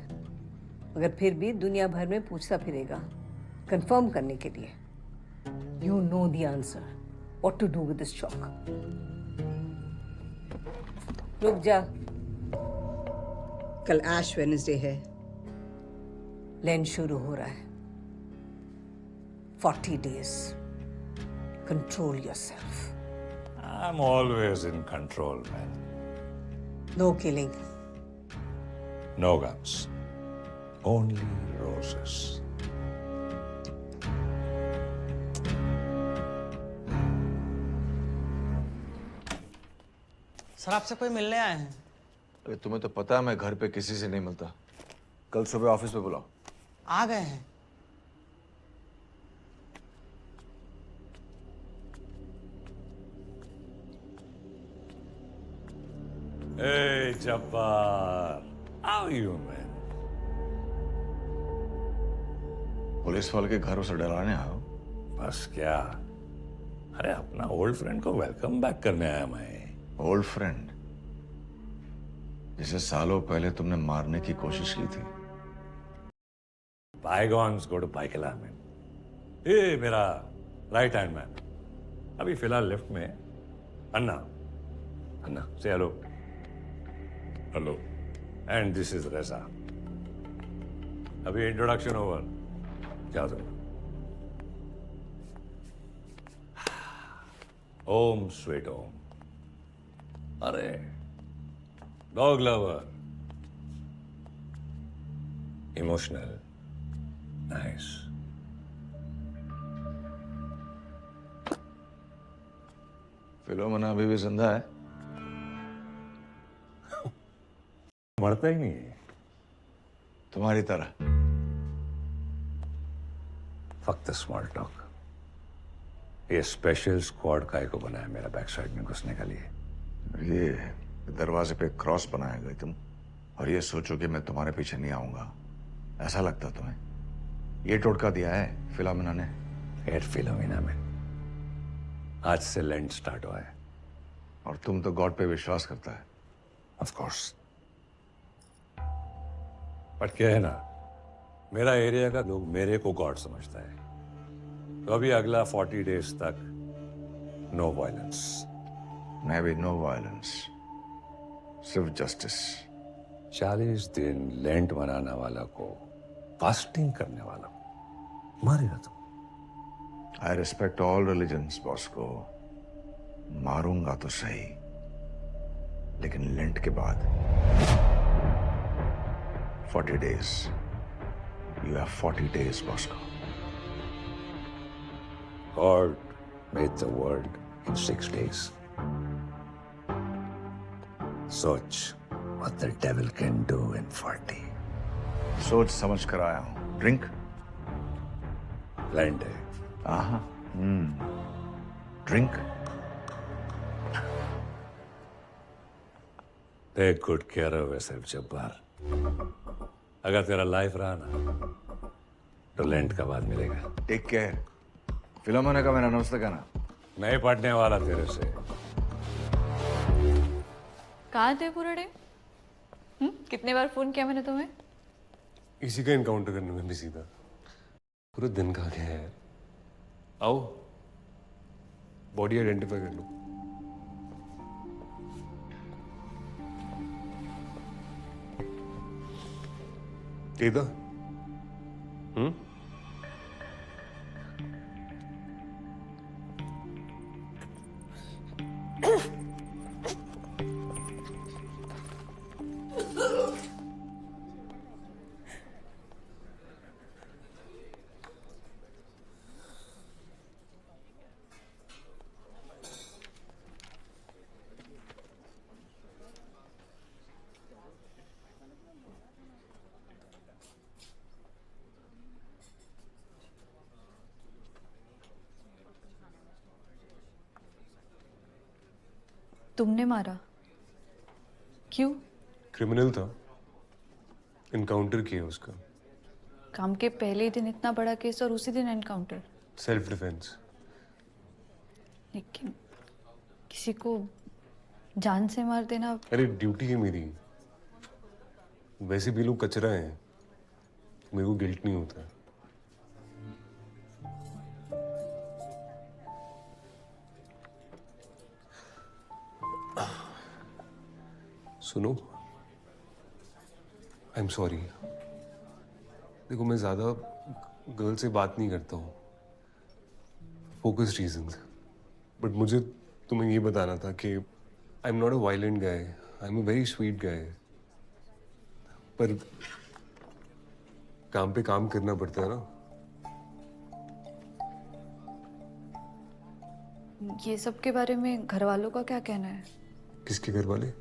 मगर फिर भी दुनिया भर में पूछता फिरेगा कंफर्म करने के लिए। You know the answer. What to do with this chalk? रुक जा। कल ऐश वेडनेसडे है। लेंट शुरू हो रहा है। 40 days. Control yourself. I'm always in control, man. No killing. No guns. Only roses. Sir, आपसे कोई मिलने आए हैं। अरे तुम्हें तो पता है मैं घर पे किसी से नहीं मिलता। कल सुबह ऑफिस पे बुलाओ। आ गए हैं। Hey, Jabbar. How are you, man? Police वाले के घरों से डराने आओ? बस क्या? अरे अपना ओल्ड फ्रेंड को वेलकम बैक करने आया मैं। ओल्ड फ्रेंड जिसे सालों पहले तुमने मारने की कोशिश की थी। Bygones go to Baikala, man. ये मेरा राइट हैंड मैन अभी फिलहाल लिफ्ट में है। अन्ना अन्ना से hello hello and this is रेजा। अभी इंट्रोडक्शन ओवर, क्या तुम ओम स्वीट ओम। अरे dog lover, emotional, nice. Philomena अभी भी जिंदा है? मरता ही नहीं है। तुम्हारी तरह। फक्त स्मॉल टॉक। ये स्पेशल स्क्वाड काय को बनाया मेरा बैक साइड में घुसने के लिए। ये दरवाजे पे क्रॉस बनाया गए तुम, और ये सोचो कि मैं तुम्हारे पीछे नहीं आऊंगा, ऐसा लगता तुम्हें? ये टोटका दिया है फिलोमेना ने? फिलोमेना में आज से लैंड स्टार्ट हुआ है। और तुम तो गॉड पे विश्वास करता है। Of course. बट क्या है ना, मेरा एरिया का लोग मेरे को गॉड समझता है। तो अभी अगला 40 डेज तक नो वायलेंस। मैं भी नो वायलेंस, सिर्फ जस्टिस। 40 दिन लेंट मनाने वाला को, फास्टिंग करने वाला को मारेगा तुम? I respect all religions boss को। मारूंगा तो सही, लेकिन लेंट के बाद 40 days. You have 40 days boss को। God made the world in 6 days. सोच what the devil can do in 40. सोच समझ कर आया हूं। ड्रिंक? लैंड है। Drink? Take good care of yourself Jabbar. अगर तेरा लाइफ रहा ना तो लैंड का बाद मिलेगा। Take care. फिलोमेना का मेरा नमस्ते कहना। नहीं पढ़ने वाला तेरे से। कहाँ थे पूरे डे? कितने बार फोन किया मैंने तुम्हें? इसी का इनकाउंटर करने में बिजी था। पूरा दिन कहाँ गया है? आओ, बॉडी आइडेंटिफाई कर लो। केदा? तुमने मारा? क्यों? क्रिमिनल था, इनकाउंटर किया उसका। काम के पहले ही दिन इतना बड़ा केस और उसी दिन एनकाउंटर? Self defence. लेकिन किसी को जान से मार देना। अरे ड्यूटी है मेरी। वैसे भी लोग कचरा हैं, मेरे को गिल्ट नहीं होता। सुनो, आई एम सॉरी। देखो, मैं ज्यादा गर्ल से बात नहीं करता हूँ, फोकस रीजंस। बट मुझे तुम्हें ये बताना था कि I am not a violent guy, I am a very sweet guy. पर काम पे काम करना पड़ता है ना। ये सब के बारे में घर वालों का क्या कहना है? किसके घर वाले?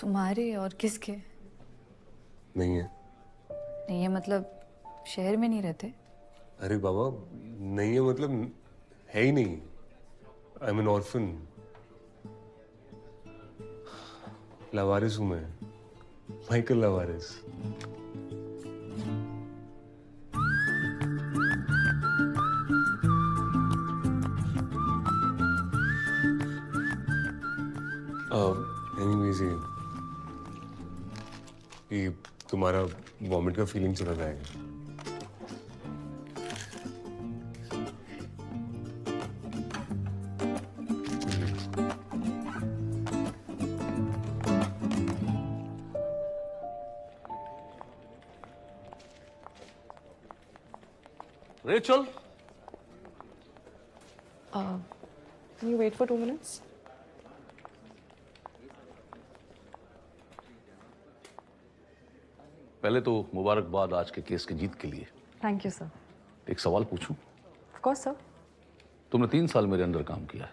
तुम्हारे और किसके? नहीं है। नहीं है मतलब शहर में नहीं रहते? अरे बाबा, नहीं है मतलब है ही नहीं। I am an orphan. लवारिस हूं मैं, माइकल लवारिस। एनीवेज ये तुम्हारा वॉमिट का फीलिंग चला जाएगा। Rachel, Can you wait for 2 minutes? पहले तो मुबारकबाद आज के केस की जीत के लिए। Thank you, sir. एक सवाल पूछूं? Of course, sir. तुमने 3 साल मेरे अंडर काम किया है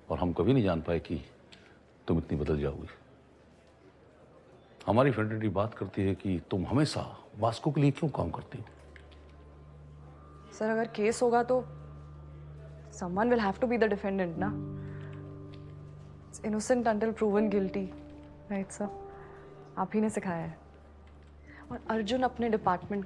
और हम कभी नहीं जान पाए कि तुम इतनी बदल जाओगी। हमारी फ्रेंडली बात करती है कि तुम हमेशा वास्को के लिए क्यों काम करती हो? सर, अगर केस होगा तो someone will have to be the defendant, ना? It's innocent until proven guilty, right, sir? आप ही ने सिखाया है। और अर्जुन अपने डिपार्टमेंट का